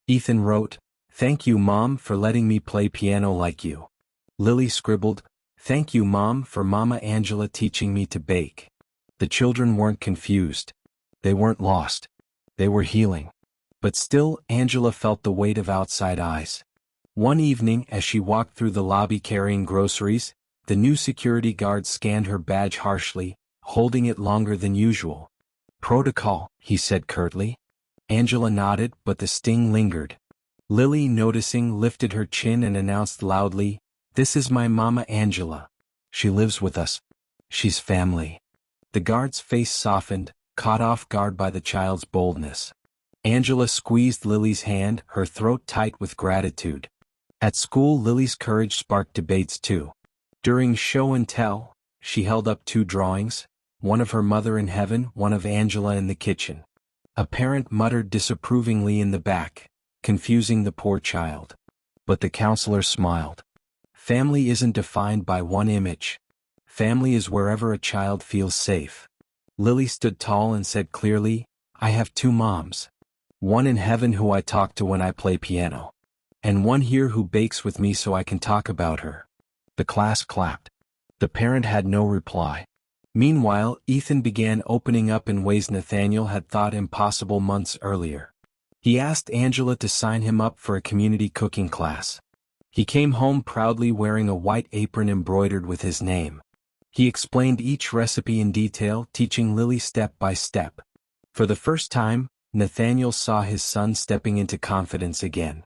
Speaker 1: Ethan wrote, "Thank you, Mom, for letting me play piano like you." Lily scribbled, "Thank you, Mom, for Mama Angela teaching me to bake." The children weren't confused. They weren't lost. They were healing. But still, Angela felt the weight of outside eyes. One evening, as she walked through the lobby carrying groceries, the new security guard scanned her badge harshly, holding it longer than usual. "Protocol," he said curtly. Angela nodded, but the sting lingered. Lily, noticing, lifted her chin and announced loudly, "This is my Mama Angela. She lives with us. She's family." The guard's face softened, caught off guard by the child's boldness. Angela squeezed Lily's hand, her throat tight with gratitude. At school, Lily's courage sparked debates too. During show and tell, she held up 2 drawings, one of her mother in heaven, one of Angela in the kitchen. A parent muttered disapprovingly in the back, confusing the poor child. But the counselor smiled. Family isn't defined by one image. Family is wherever a child feels safe. Lily stood tall and said clearly, I have two moms. One in heaven who I talk to when I play piano. And one here who bakes with me so I can talk about her. The class clapped. The parent had no reply. Meanwhile, Ethan began opening up in ways Nathaniel had thought impossible months earlier. He asked Angela to sign him up for a community cooking class. He came home proudly wearing a white apron embroidered with his name. He explained each recipe in detail, teaching Lily step by step. For the first time, Nathaniel saw his son stepping into confidence again.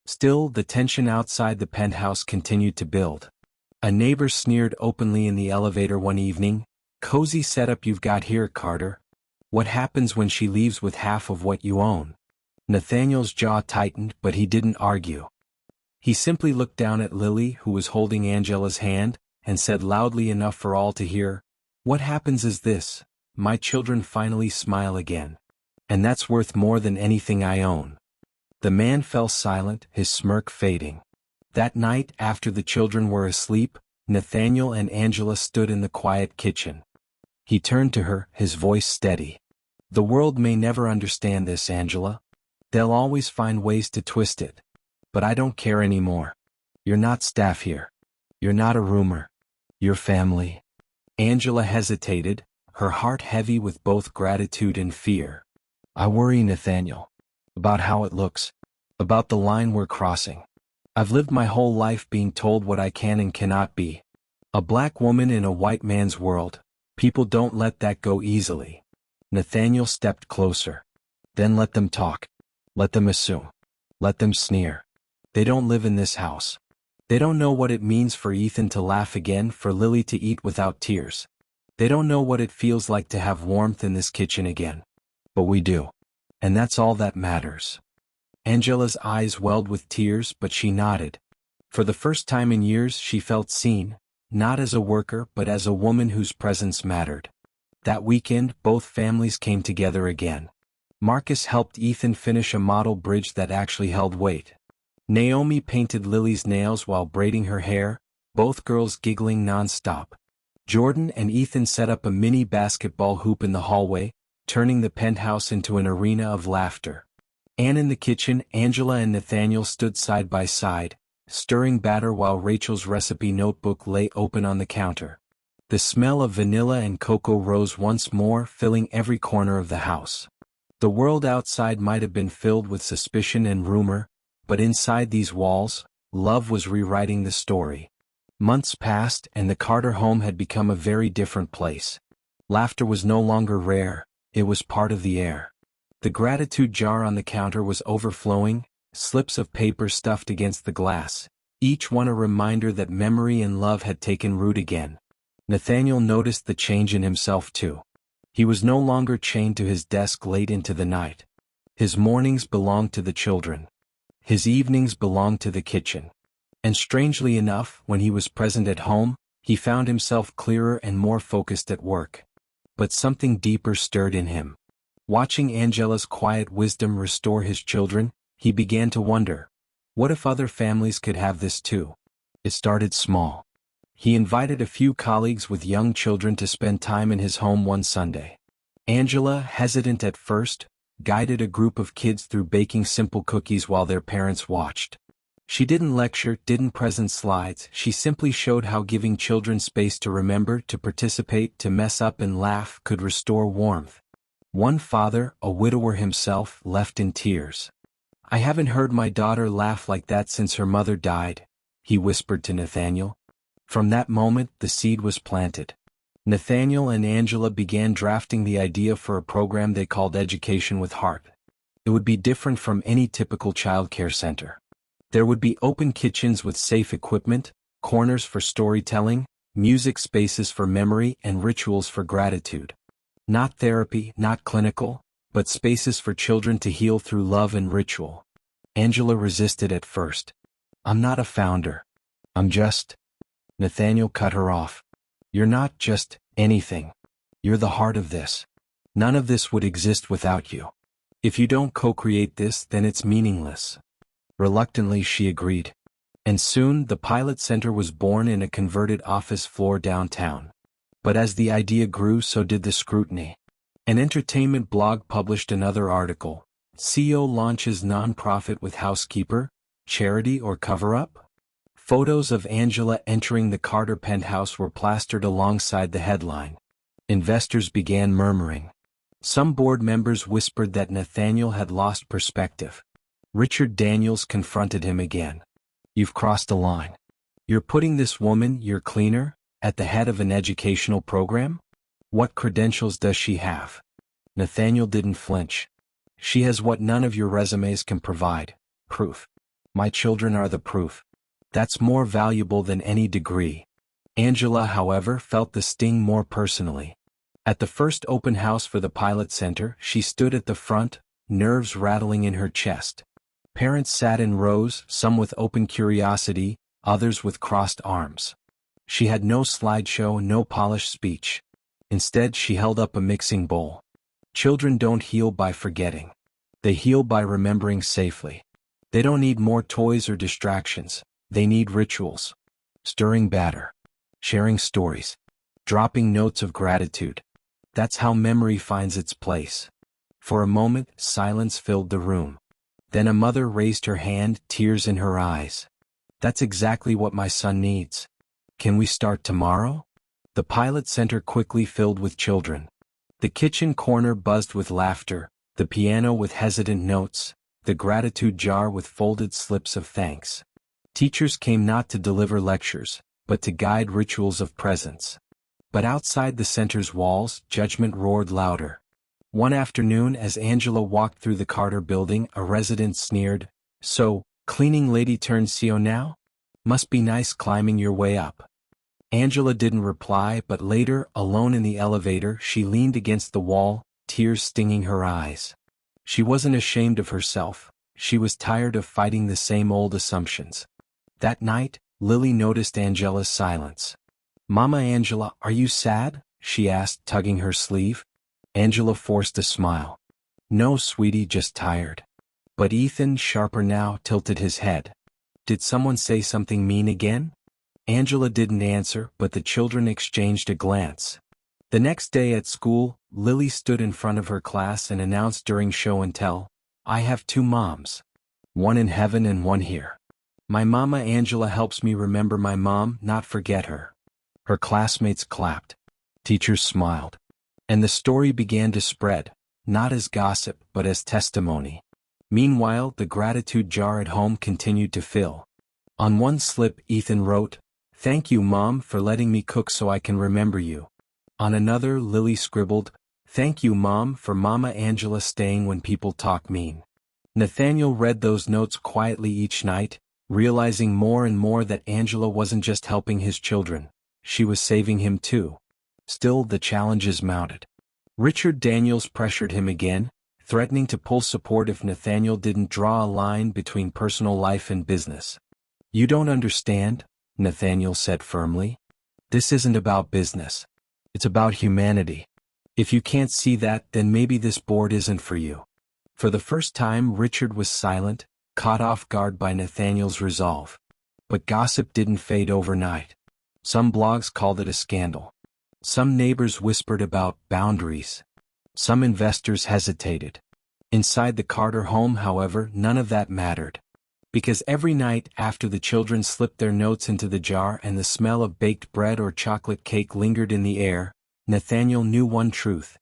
Speaker 1: Still, the tension outside the penthouse continued to build. A neighbor sneered openly in the elevator one evening, "Cozy setup you've got here, Carter. What happens when she leaves with half of what you own?" Nathaniel's jaw tightened, but he didn't argue. He simply looked down at Lily, who was holding Angela's hand, and said loudly enough for all to hear, "What happens is this, my children finally smile again. And that's worth more than anything I own." The man fell silent, his smirk fading. That night, after the children were asleep, Nathaniel and Angela stood in the quiet kitchen. He turned to her, his voice steady. "The world may never understand this, Angela. They'll always find ways to twist it. But I don't care anymore. You're not staff here. You're not a rumor. You're family." Angela hesitated, her heart heavy with both gratitude and fear. "I worry, Nathaniel. About how it looks. About the line we're crossing. I've lived my whole life being told what I can and cannot be. A black woman in a white man's world. People don't let that go easily." Nathaniel stepped closer. "Then let them talk. Let them assume. Let them sneer. They don't live in this house. They don't know what it means for Ethan to laugh again, for Lily to eat without tears. They don't know what it feels like to have warmth in this kitchen again. But we do. And that's all that matters." Angela's eyes welled with tears, but she nodded. For the first time in years she felt seen, not as a worker but as a woman whose presence mattered. That weekend both families came together again. Marcus helped Ethan finish a model bridge that actually held weight. Naomi painted Lily's nails while braiding her hair, both girls giggling non-stop. Jordan and Ethan set up a mini basketball hoop in the hallway, turning the penthouse into an arena of laughter. And in the kitchen, Angela and Nathaniel stood side by side, stirring batter while Rachel's recipe notebook lay open on the counter. The smell of vanilla and cocoa rose once more, filling every corner of the house. The world outside might have been filled with suspicion and rumor, but inside these walls, love was rewriting the story. Months passed and the Carter home had become a very different place. Laughter was no longer rare, it was part of the air. The gratitude jar on the counter was overflowing, slips of paper stuffed against the glass, each one a reminder that memory and love had taken root again. Nathaniel noticed the change in himself too. He was no longer chained to his desk late into the night. His mornings belonged to the children. His evenings belonged to the kitchen. And strangely enough, when he was present at home, he found himself clearer and more focused at work. But something deeper stirred in him. Watching Angela's quiet wisdom restore his children, he began to wonder, what if other families could have this too? It started small. He invited a few colleagues with young children to spend time in his home one Sunday. Angela, hesitant at first, guided a group of kids through baking simple cookies while their parents watched. She didn't lecture, didn't present slides, she simply showed how giving children space to remember, to participate, to mess up and laugh could restore warmth. One father, a widower himself, left in tears. "I haven't heard my daughter laugh like that since her mother died," he whispered to Nathaniel. From that moment, the seed was planted. Nathaniel and Angela began drafting the idea for a program they called Education with Heart. It would be different from any typical childcare center. There would be open kitchens with safe equipment, corners for storytelling, music spaces for memory, and rituals for gratitude. Not therapy, not clinical, but spaces for children to heal through love and ritual. Angela resisted at first. "I'm not a founder. I'm just..." Nathaniel cut her off. "You're not just anything. You're the heart of this. None of this would exist without you." If you don't co-create this, then it's meaningless. Reluctantly she agreed. And soon the pilot center was born in a converted office floor downtown. But as the idea grew, so did the scrutiny. An entertainment blog published another article. CEO launches nonprofit with housekeeper, charity or cover-up? Photos of Angela entering the Carter penthouse were plastered alongside the headline. Investors began murmuring. Some board members whispered that Nathaniel had lost perspective. Richard Daniels confronted him again. You've crossed a line. You're putting this woman, your cleaner, at the head of an educational program? What credentials does she have? Nathaniel didn't flinch. She has what none of your resumes can provide. Proof. My children are the proof. That's more valuable than any degree. Angela, however, felt the sting more personally. At the first open house for the pilot center, she stood at the front, nerves rattling in her chest. Parents sat in rows, some with open curiosity, others with crossed arms. She had no slideshow, no polished speech. Instead, she held up a mixing bowl. Children don't heal by forgetting. They heal by remembering safely. They don't need more toys or distractions. They need rituals. Stirring batter. Sharing stories. Dropping notes of gratitude. That's how memory finds its place. For a moment, silence filled the room. Then a mother raised her hand, tears in her eyes. That's exactly what my son needs. Can we start tomorrow? The pilot center quickly filled with children. The kitchen corner buzzed with laughter, the piano with hesitant notes, the gratitude jar with folded slips of thanks. Teachers came not to deliver lectures, but to guide rituals of presence. But outside the center's walls, judgment roared louder. One afternoon, as Angela walked through the Carter building, a resident sneered, "So, cleaning lady turned CO now? Must be nice climbing your way up." Angela didn't reply, but later, alone in the elevator, she leaned against the wall, tears stinging her eyes. She wasn't ashamed of herself. She was tired of fighting the same old assumptions. That night, Lily noticed Angela's silence. "Mama Angela, are you sad?" she asked, tugging her sleeve. Angela forced a smile. "No, sweetie, just tired." But Ethan, sharper now, tilted his head. "Did someone say something mean again?" Angela didn't answer, but the children exchanged a glance. The next day at school, Lily stood in front of her class and announced during show and tell, "I have two moms. One in heaven and one here. My mama Angela helps me remember my mom, not forget her." Her classmates clapped. Teachers smiled. And the story began to spread, not as gossip but as testimony. Meanwhile, the gratitude jar at home continued to fill. On one slip, Ethan wrote, "Thank you, Mom, for letting me cook so I can remember you." On another, Lily scribbled, "Thank you, Mom, for Mama Angela staying when people talk mean." Nathaniel read those notes quietly each night, realizing more and more that Angela wasn't just helping his children. She was saving him too. Still, the challenges mounted. Richard Daniels pressured him again, threatening to pull support if Nathaniel didn't draw a line between personal life and business. "You don't understand," Nathaniel said firmly. "This isn't about business. It's about humanity. If you can't see that, then maybe this board isn't for you." For the first time, Richard was silent, caught off guard by Nathaniel's resolve. But gossip didn't fade overnight. Some blogs called it a scandal. Some neighbors whispered about boundaries. Some investors hesitated. Inside the Carter home, however, none of that mattered. Because every night after the children slipped their notes into the jar and the smell of baked bread or chocolate cake lingered in the air, Nathaniel knew one truth.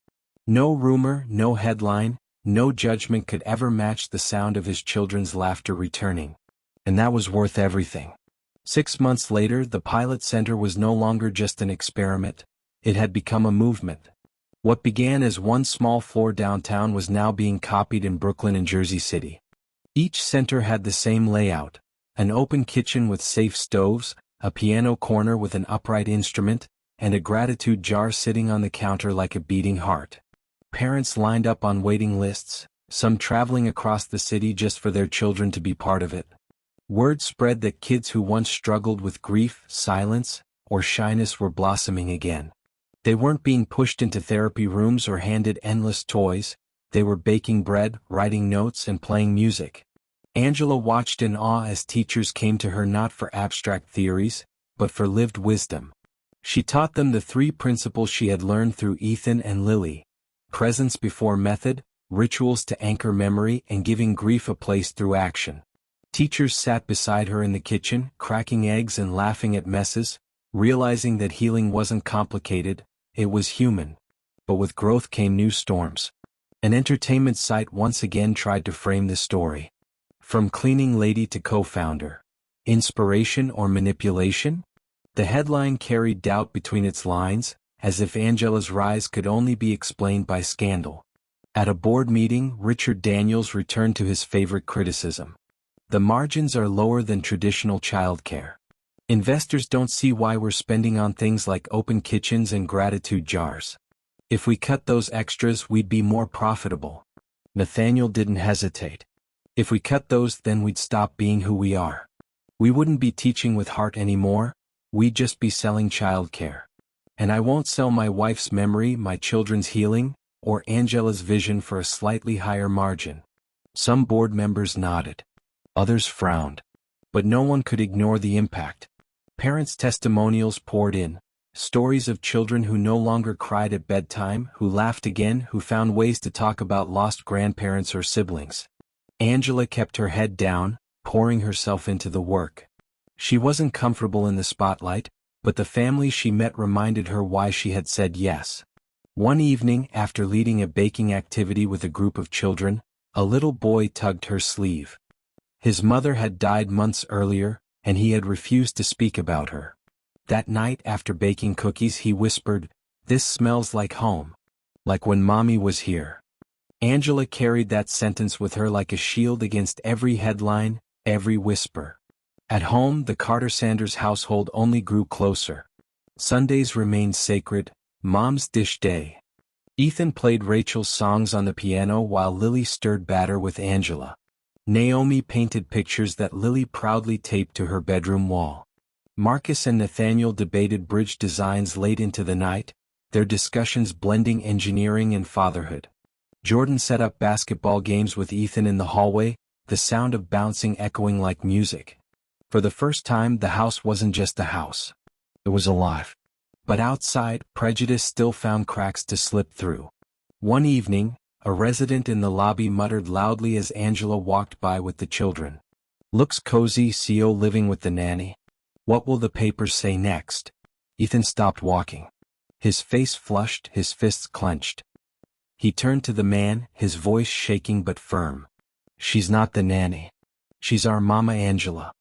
Speaker 1: No rumor, no headline, no judgment could ever match the sound of his children's laughter returning. And that was worth everything. 6 months later, the pilot center was no longer just an experiment. It had become a movement. What began as one small floor downtown was now being copied in Brooklyn and Jersey City. Each center had the same layout: an open kitchen with safe stoves, a piano corner with an upright instrument, and a gratitude jar sitting on the counter like a beating heart. Parents lined up on waiting lists, some traveling across the city just for their children to be part of it. Word spread that kids who once struggled with grief, silence, or shyness were blossoming again. They weren't being pushed into therapy rooms or handed endless toys. They were baking bread, writing notes, and playing music. Angela watched in awe as teachers came to her not for abstract theories, but for lived wisdom. She taught them the three principles she had learned through Ethan and Lily: presence before method, rituals to anchor memory, and giving grief a place through action. Teachers sat beside her in the kitchen, cracking eggs and laughing at messes, realizing that healing wasn't complicated, it was human. But with growth came new storms. An entertainment site once again tried to frame the story. From cleaning lady to co-founder. Inspiration or manipulation? The headline carried doubt between its lines, as if Angela's rise could only be explained by scandal. At a board meeting, Richard Daniels returned to his favorite criticism. The margins are lower than traditional childcare. Investors don't see why we're spending on things like open kitchens and gratitude jars. If we cut those extras, we'd be more profitable. Nathaniel didn't hesitate. If we cut those, then we'd stop being who we are. We wouldn't be teaching with heart anymore, we'd just be selling childcare. And I won't sell my wife's memory, my children's healing, or Angela's vision for a slightly higher margin. Some board members nodded. Others frowned. But no one could ignore the impact. Parents' testimonials poured in. Stories of children who no longer cried at bedtime, who laughed again, who found ways to talk about lost grandparents or siblings. Angela kept her head down, pouring herself into the work. She wasn't comfortable in the spotlight, but the family she met reminded her why she had said yes. One evening, after leading a baking activity with a group of children, a little boy tugged her sleeve. His mother had died months earlier, and he had refused to speak about her. That night after baking cookies he whispered, "This smells like home. Like when Mommy was here." Angela carried that sentence with her like a shield against every headline, every whisper. At home, the Carter-Sanders household only grew closer. Sundays remained sacred, Mom's dish day. Ethan played Rachel's songs on the piano while Lily stirred batter with Angela. Naomi painted pictures that Lily proudly taped to her bedroom wall. Marcus and Nathaniel debated bridge designs late into the night, their discussions blending engineering and fatherhood. Jordan set up basketball games with Ethan in the hallway, the sound of bouncing echoing like music. For the first time, the house wasn't just a house. It was alive. But outside, prejudice still found cracks to slip through. One evening, a resident in the lobby muttered loudly as Angela walked by with the children. "Looks cozy, CO living with the nanny. What will the papers say next?" Ethan stopped walking. His face flushed, his fists clenched. He turned to the man, his voice shaking but firm. "She's not the nanny. She's our Mama Angela.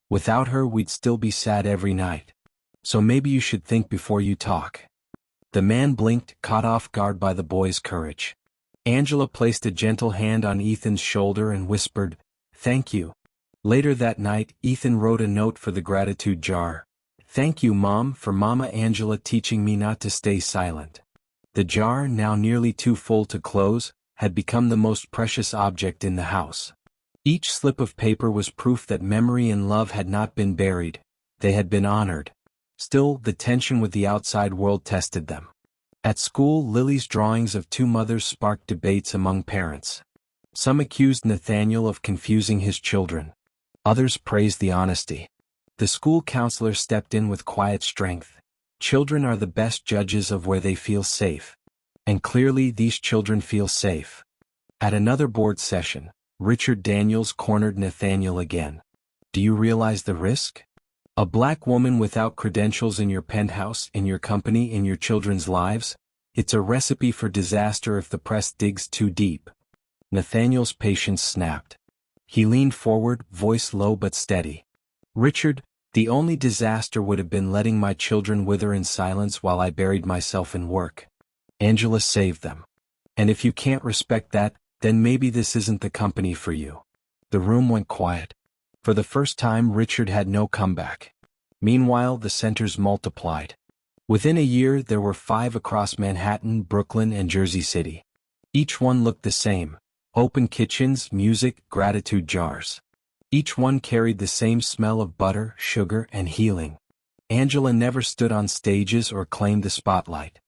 Speaker 1: Without her, we'd still be sad every night. So maybe you should think before you talk." The man blinked, caught off guard by the boy's courage. Angela placed a gentle hand on Ethan's shoulder and whispered, "Thank you." Later that night, Ethan wrote a note for the gratitude jar. "Thank you, Mom, for Mama Angela teaching me not to stay silent." The jar, now nearly too full to close, had become the most precious object in the house. Each slip of paper was proof that memory and love had not been buried, they had been honored. Still, the tension with the outside world tested them. At school, Lily's drawings of two mothers sparked debates among parents. Some accused Nathaniel of confusing his children. Others praised the honesty. The school counselor stepped in with quiet strength. Children are the best judges of where they feel safe. And clearly these children feel safe. At another board session, Richard Daniels cornered Nathaniel again. "Do you realize the risk? A black woman without credentials in your penthouse, in your company, in your children's lives? It's a recipe for disaster if the press digs too deep." Nathaniel's patience snapped. He leaned forward, voice low but steady. "Richard, the only disaster would have been letting my children wither in silence while I buried myself in work. Angela saved them. And if you can't respect that, then maybe this isn't the company for you." The room went quiet. For the first time, Richard had no comeback. Meanwhile, the centers multiplied. Within a year, there were 5 across Manhattan, Brooklyn, and Jersey City. Each one looked the same: open kitchens, music, gratitude jars. Each one carried the same smell of butter, sugar, and healing. Angela never stood on stages or claimed the spotlight.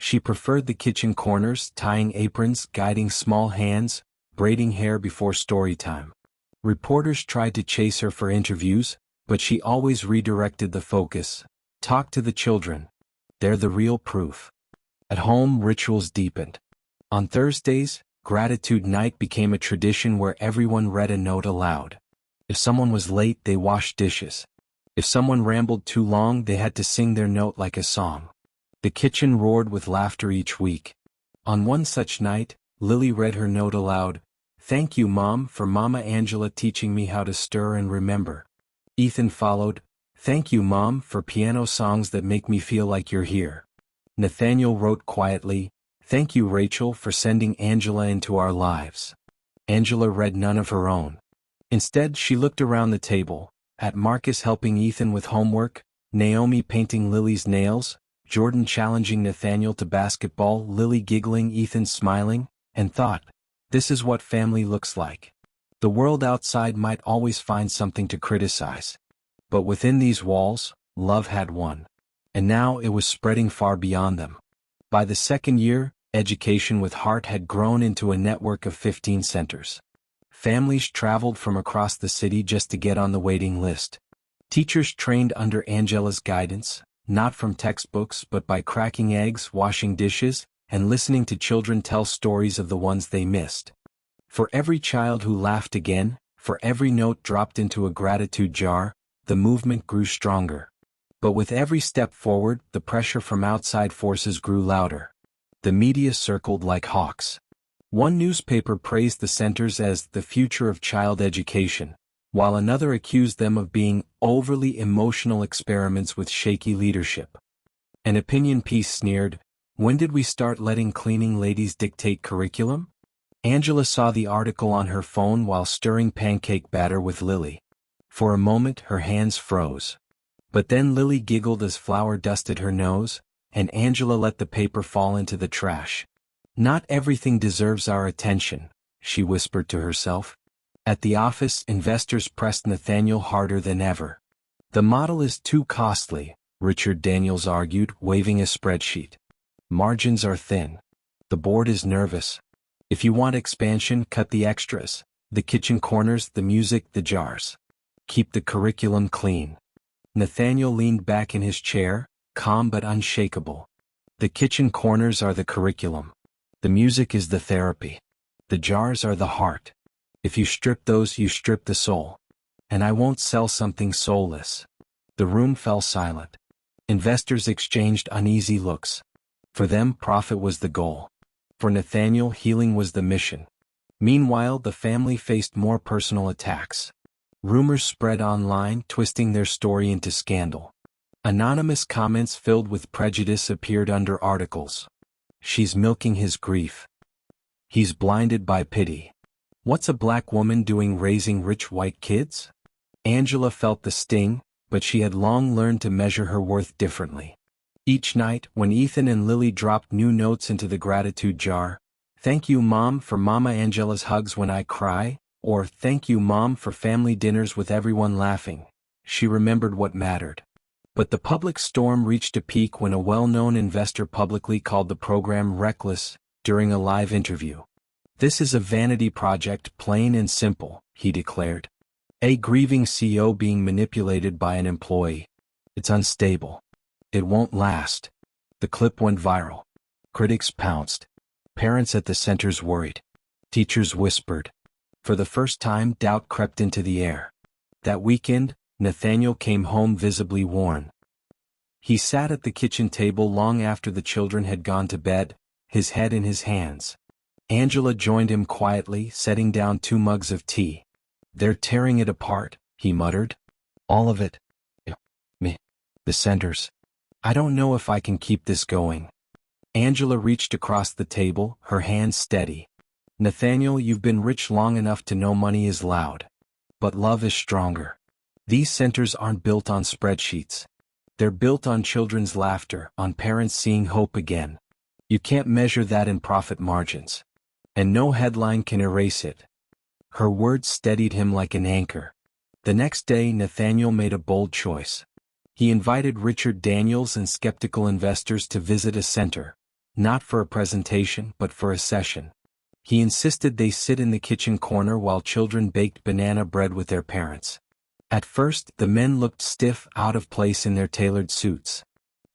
Speaker 1: She preferred the kitchen corners, tying aprons, guiding small hands, braiding hair before story time. Reporters tried to chase her for interviews, but she always redirected the focus. Talk to the children. They're the real proof. At home, rituals deepened. On Thursdays, gratitude night became a tradition where everyone read a note aloud. If someone was late, they washed dishes. If someone rambled too long, they had to sing their note like a song. The kitchen roared with laughter each week. On one such night, Lily read her note aloud. "Thank you, Mom, for Mama Angela teaching me how to stir and remember." Ethan followed. "Thank you, Mom, for piano songs that make me feel like you're here." Nathaniel wrote quietly, "Thank you, Rachel, for sending Angela into our lives." Angela read none of her own. Instead, she looked around the table, at Marcus helping Ethan with homework, Naomi painting Lily's nails, Jordan challenging Nathaniel to basketball, Lily giggling, Ethan smiling, and thought, this is what family looks like. The world outside might always find something to criticize. But within these walls, love had won. And now it was spreading far beyond them. By the second year, Education with Heart had grown into a network of 15 centers. Families traveled from across the city just to get on the waiting list. Teachers trained under Angela's guidance, not from textbooks but by cracking eggs, washing dishes, and listening to children tell stories of the ones they missed. For every child who laughed again, for every note dropped into a gratitude jar, the movement grew stronger. But with every step forward, the pressure from outside forces grew louder. The media circled like hawks. One newspaper praised the centers as the future of child education, while another accused them of being overly emotional experiments with shaky leadership. An opinion piece sneered, "When did we start letting cleaning ladies dictate curriculum?" Angela saw the article on her phone while stirring pancake batter with Lily. For a moment her hands froze. But then Lily giggled as flour dusted her nose, and Angela let the paper fall into the trash. "Not everything deserves our attention," she whispered to herself. At the office, investors pressed Nathaniel harder than ever. "The model is too costly," Richard Daniels argued, waving a spreadsheet. "Margins are thin. The board is nervous. If you want expansion, cut the extras, the kitchen corners, the music, the jars. Keep the curriculum clean." Nathaniel leaned back in his chair, calm but unshakable. "The kitchen corners are the curriculum. The music is the therapy. The jars are the heart. If you strip those, you strip the soul. And I won't sell something soulless." The room fell silent. Investors exchanged uneasy looks. For them, profit was the goal. For Nathaniel, healing was the mission. Meanwhile, the family faced more personal attacks. Rumors spread online, twisting their story into scandal. Anonymous comments filled with prejudice appeared under articles. "She's milking his grief. He's blinded by pity. What's a black woman doing raising rich white kids?" Angela felt the sting, but she had long learned to measure her worth differently. Each night, when Ethan and Lily dropped new notes into the gratitude jar, "Thank you, Mom, for Mama Angela's hugs when I cry," or "Thank you, Mom, for family dinners with everyone laughing," she remembered what mattered. But the public storm reached a peak when a well-known investor publicly called the program reckless during a live interview. "This is a vanity project, plain and simple," he declared. "A grieving CEO being manipulated by an employee. It's unstable. It won't last." The clip went viral. Critics pounced. Parents at the centers worried. Teachers whispered. For the first time, doubt crept into the air. That weekend, Nathaniel came home visibly worn. He sat at the kitchen table long after the children had gone to bed, his head in his hands. Angela joined him quietly, setting down 2 mugs of tea. "They're tearing it apart," he muttered. "All of it. Me. The centers. I don't know if I can keep this going." Angela reached across the table, her hands steady. "Nathaniel, you've been rich long enough to know money is loud. But love is stronger. These centers aren't built on spreadsheets. They're built on children's laughter, on parents seeing hope again. You can't measure that in profit margins. And no headline can erase it." Her words steadied him like an anchor. The next day, Nathaniel made a bold choice. He invited Richard Daniels and skeptical investors to visit a center, not for a presentation but for a session. He insisted they sit in the kitchen corner while children baked banana bread with their parents. At first, the men looked stiff, out of place in their tailored suits.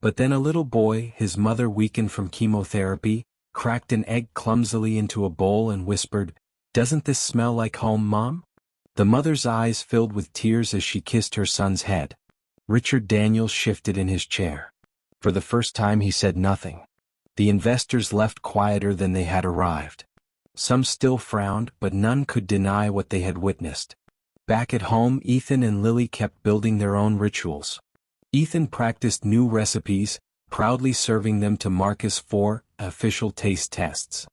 Speaker 1: But then a little boy, his mother weakened from chemotherapy, cracked an egg clumsily into a bowl and whispered, "Doesn't this smell like home, Mom?" The mother's eyes filled with tears as she kissed her son's head. Richard Daniels shifted in his chair. For the first time he said nothing. The investors left quieter than they had arrived. Some still frowned, but none could deny what they had witnessed. Back at home, Ethan and Lily kept building their own rituals. Ethan practiced new recipes, proudly serving them to Marcus for official taste tests.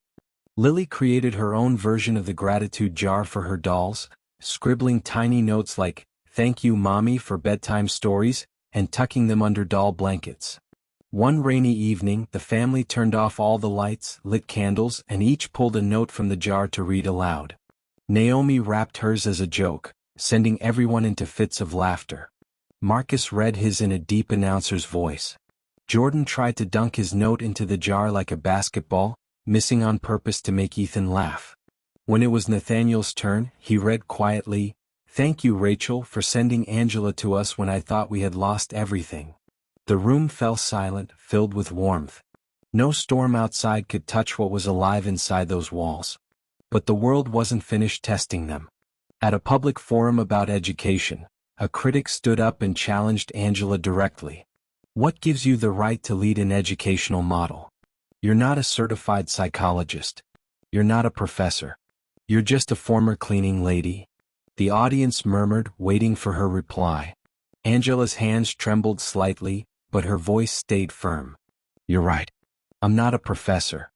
Speaker 1: Lily created her own version of the gratitude jar for her dolls, scribbling tiny notes like, "Thank you, Mommy," for bedtime stories, and tucking them under doll blankets. One rainy evening, the family turned off all the lights, lit candles, and each pulled a note from the jar to read aloud. Naomi wrapped hers as a joke, sending everyone into fits of laughter. Marcus read his in a deep announcer's voice. Jordan tried to dunk his note into the jar like a basketball, missing on purpose to make Ethan laugh. When it was Nathaniel's turn, he read quietly, "Thank you, Rachel, for sending Angela to us when I thought we had lost everything." The room fell silent, filled with warmth. No storm outside could touch what was alive inside those walls. But the world wasn't finished testing them. At a public forum about education, a critic stood up and challenged Angela directly. "What gives you the right to lead an educational model? You're not a certified psychologist. You're not a professor. You're just a former cleaning lady." The audience murmured, waiting for her reply. Angela's hands trembled slightly, but her voice stayed firm. "You're right. I'm not a professor.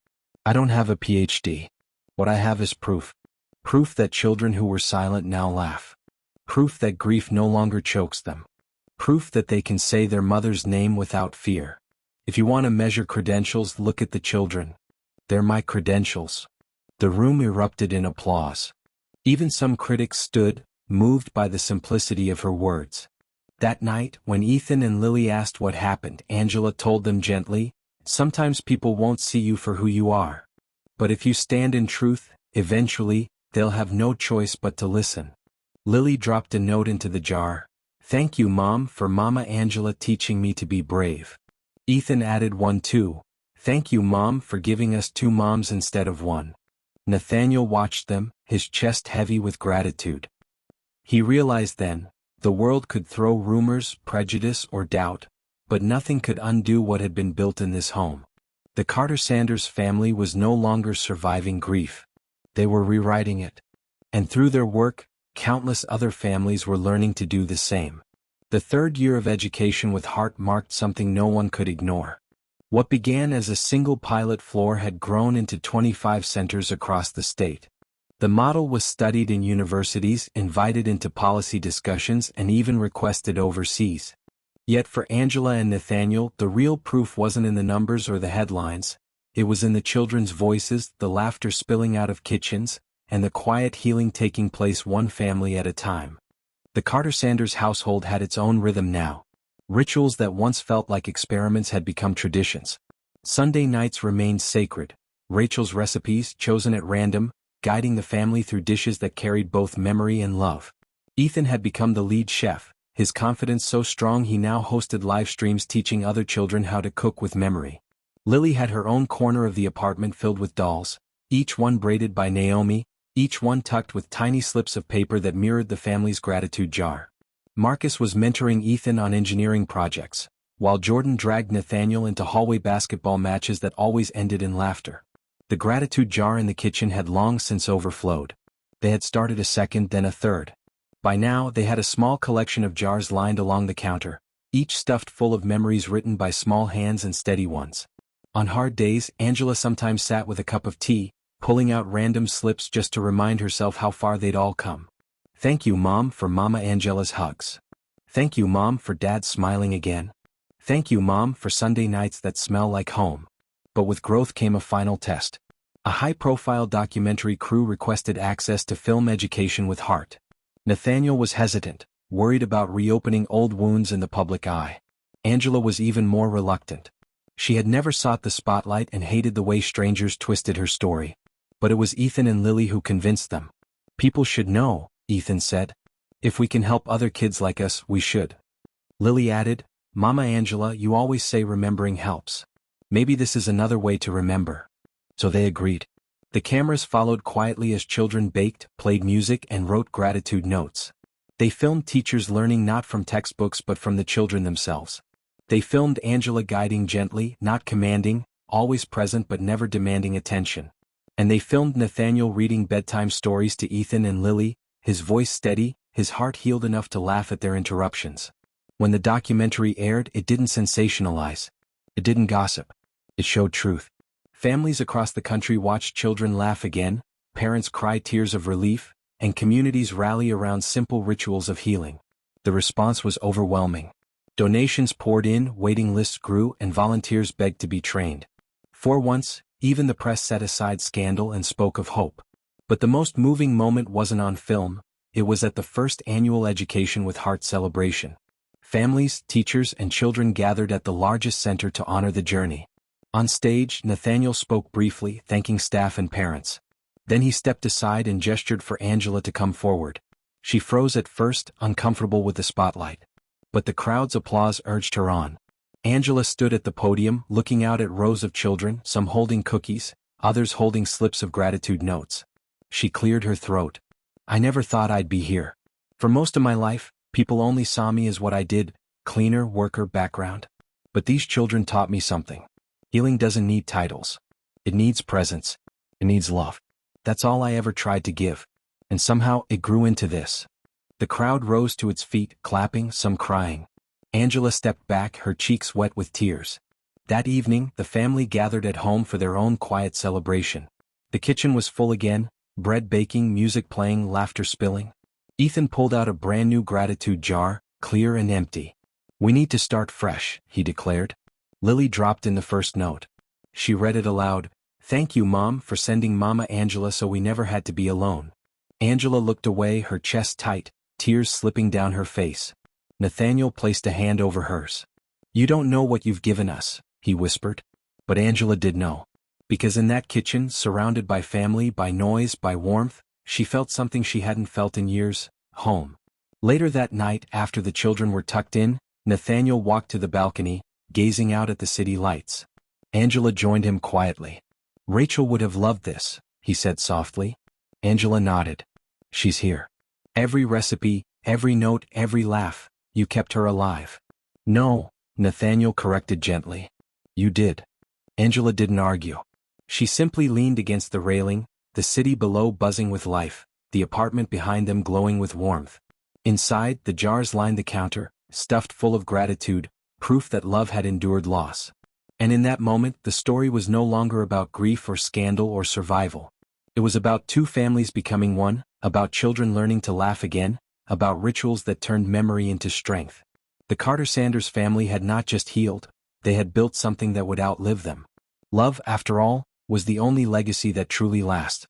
Speaker 1: I don't have a PhD. What I have is proof. Proof that children who were silent now laugh. Proof that grief no longer chokes them. Proof that they can say their mother's name without fear. If you want to measure credentials, look at the children. They're my credentials." The room erupted in applause. Even some critics stood, moved by the simplicity of her words. That night, when Ethan and Lily asked what happened, Angela told them gently, "Sometimes people won't see you for who you are. But if you stand in truth, eventually, they'll have no choice but to listen." Lily dropped a note into the jar. "Thank you, Mom, for Mama Angela teaching me to be brave." Ethan added one too. "Thank you, Mom, for giving us two moms instead of one." Nathaniel watched them, his chest heavy with gratitude. He realized then, the world could throw rumors, prejudice, or doubt, but nothing could undo what had been built in this home. The Carter Sanders family was no longer surviving grief. They were rewriting it. And through their work, countless other families were learning to do the same. The third year of education with Heart marked something no one could ignore. What began as a single pilot floor had grown into 25 centers across the state. The model was studied in universities, invited into policy discussions, and even requested overseas. Yet for Angela and Nathaniel, the real proof wasn't in the numbers or the headlines. It was in the children's voices, the laughter spilling out of kitchens, and the quiet healing taking place one family at a time. The Carter Sanders household had its own rhythm now. Rituals that once felt like experiments had become traditions. Sunday nights remained sacred. Rachel's recipes, chosen at random, guiding the family through dishes that carried both memory and love. Ethan had become the lead chef, his confidence so strong he now hosted live streams teaching other children how to cook with memory. Lily had her own corner of the apartment filled with dolls, each one braided by Naomi, each one tucked with tiny slips of paper that mirrored the family's gratitude jar. Marcus was mentoring Ethan on engineering projects, while Jordan dragged Nathaniel into hallway basketball matches that always ended in laughter. The gratitude jar in the kitchen had long since overflowed. They had started a second, then a third. By now, they had a small collection of jars lined along the counter, each stuffed full of memories written by small hands and steady ones. On hard days, Angela sometimes sat with a cup of tea, pulling out random slips just to remind herself how far they'd all come. "Thank you, Mom, for Mama Angela's hugs. Thank you, Mom, for Dad smiling again. Thank you, Mom, for Sunday nights that smell like home." But with growth came a final test. A high-profile documentary crew requested access to film education with Heart. Nathaniel was hesitant, worried about reopening old wounds in the public eye. Angela was even more reluctant. She had never sought the spotlight and hated the way strangers twisted her story. But it was Ethan and Lily who convinced them. People should know, Ethan said. If we can help other kids like us, we should. Lily added, Mama Angela, you always say remembering helps. Maybe this is another way to remember. So they agreed. The cameras followed quietly as children baked, played music, and wrote gratitude notes. They filmed teachers learning not from textbooks but from the children themselves. They filmed Angela guiding gently, not commanding, always present but never demanding attention. And they filmed Nathaniel reading bedtime stories to Ethan and Lily, his voice steady, his heart healed enough to laugh at their interruptions. When the documentary aired, it didn't sensationalize. It didn't gossip. It showed truth. Families across the country watched children laugh again, parents cry tears of relief, and communities rally around simple rituals of healing. The response was overwhelming. Donations poured in, waiting lists grew, and volunteers begged to be trained. For once, even the press set aside scandal and spoke of hope. But the most moving moment wasn't on film, it was at the first annual Education with Heart celebration. Families, teachers, and children gathered at the largest center to honor the journey. On stage, Nathaniel spoke briefly, thanking staff and parents. Then he stepped aside and gestured for Angela to come forward. She froze at first, uncomfortable with the spotlight. But the crowd's applause urged her on. Angela stood at the podium, looking out at rows of children, some holding cookies, others holding slips of gratitude notes. She cleared her throat. I never thought I'd be here. For most of my life, people only saw me as what I did, cleaner, worker, background. But these children taught me something. Healing doesn't need titles. It needs presence. It needs love. That's all I ever tried to give. And somehow it grew into this. The crowd rose to its feet, clapping, some crying. Angela stepped back, her cheeks wet with tears. That evening, the family gathered at home for their own quiet celebration. The kitchen was full again, bread baking, music playing, laughter spilling. Ethan pulled out a brand new gratitude jar, clear and empty. We need to start fresh, he declared. Lily dropped in the first note. She read it aloud. Thank you, Mom, for sending Mama Angela so we never had to be alone. Angela looked away, her chest tight, tears slipping down her face. Nathaniel placed a hand over hers. You don't know what you've given us, he whispered. But Angela did know. Because in that kitchen, surrounded by family, by noise, by warmth, she felt something she hadn't felt in years, home. Later that night, after the children were tucked in, Nathaniel walked to the balcony, gazing out at the city lights. Angela joined him quietly. Rachel would have loved this, he said softly. Angela nodded. She's here. Every recipe, every note, every laugh, you kept her alive. No, Nathaniel corrected gently. You did. Angela didn't argue. She simply leaned against the railing, the city below buzzing with life, the apartment behind them glowing with warmth. Inside, the jars lined the counter, stuffed full of gratitude, proof that love had endured loss. And in that moment, the story was no longer about grief or scandal or survival. It was about two families becoming one, about children learning to laugh again, about rituals that turned memory into strength. The Carter Sanders family had not just healed, they had built something that would outlive them. Love, after all, was the only legacy that truly lasts.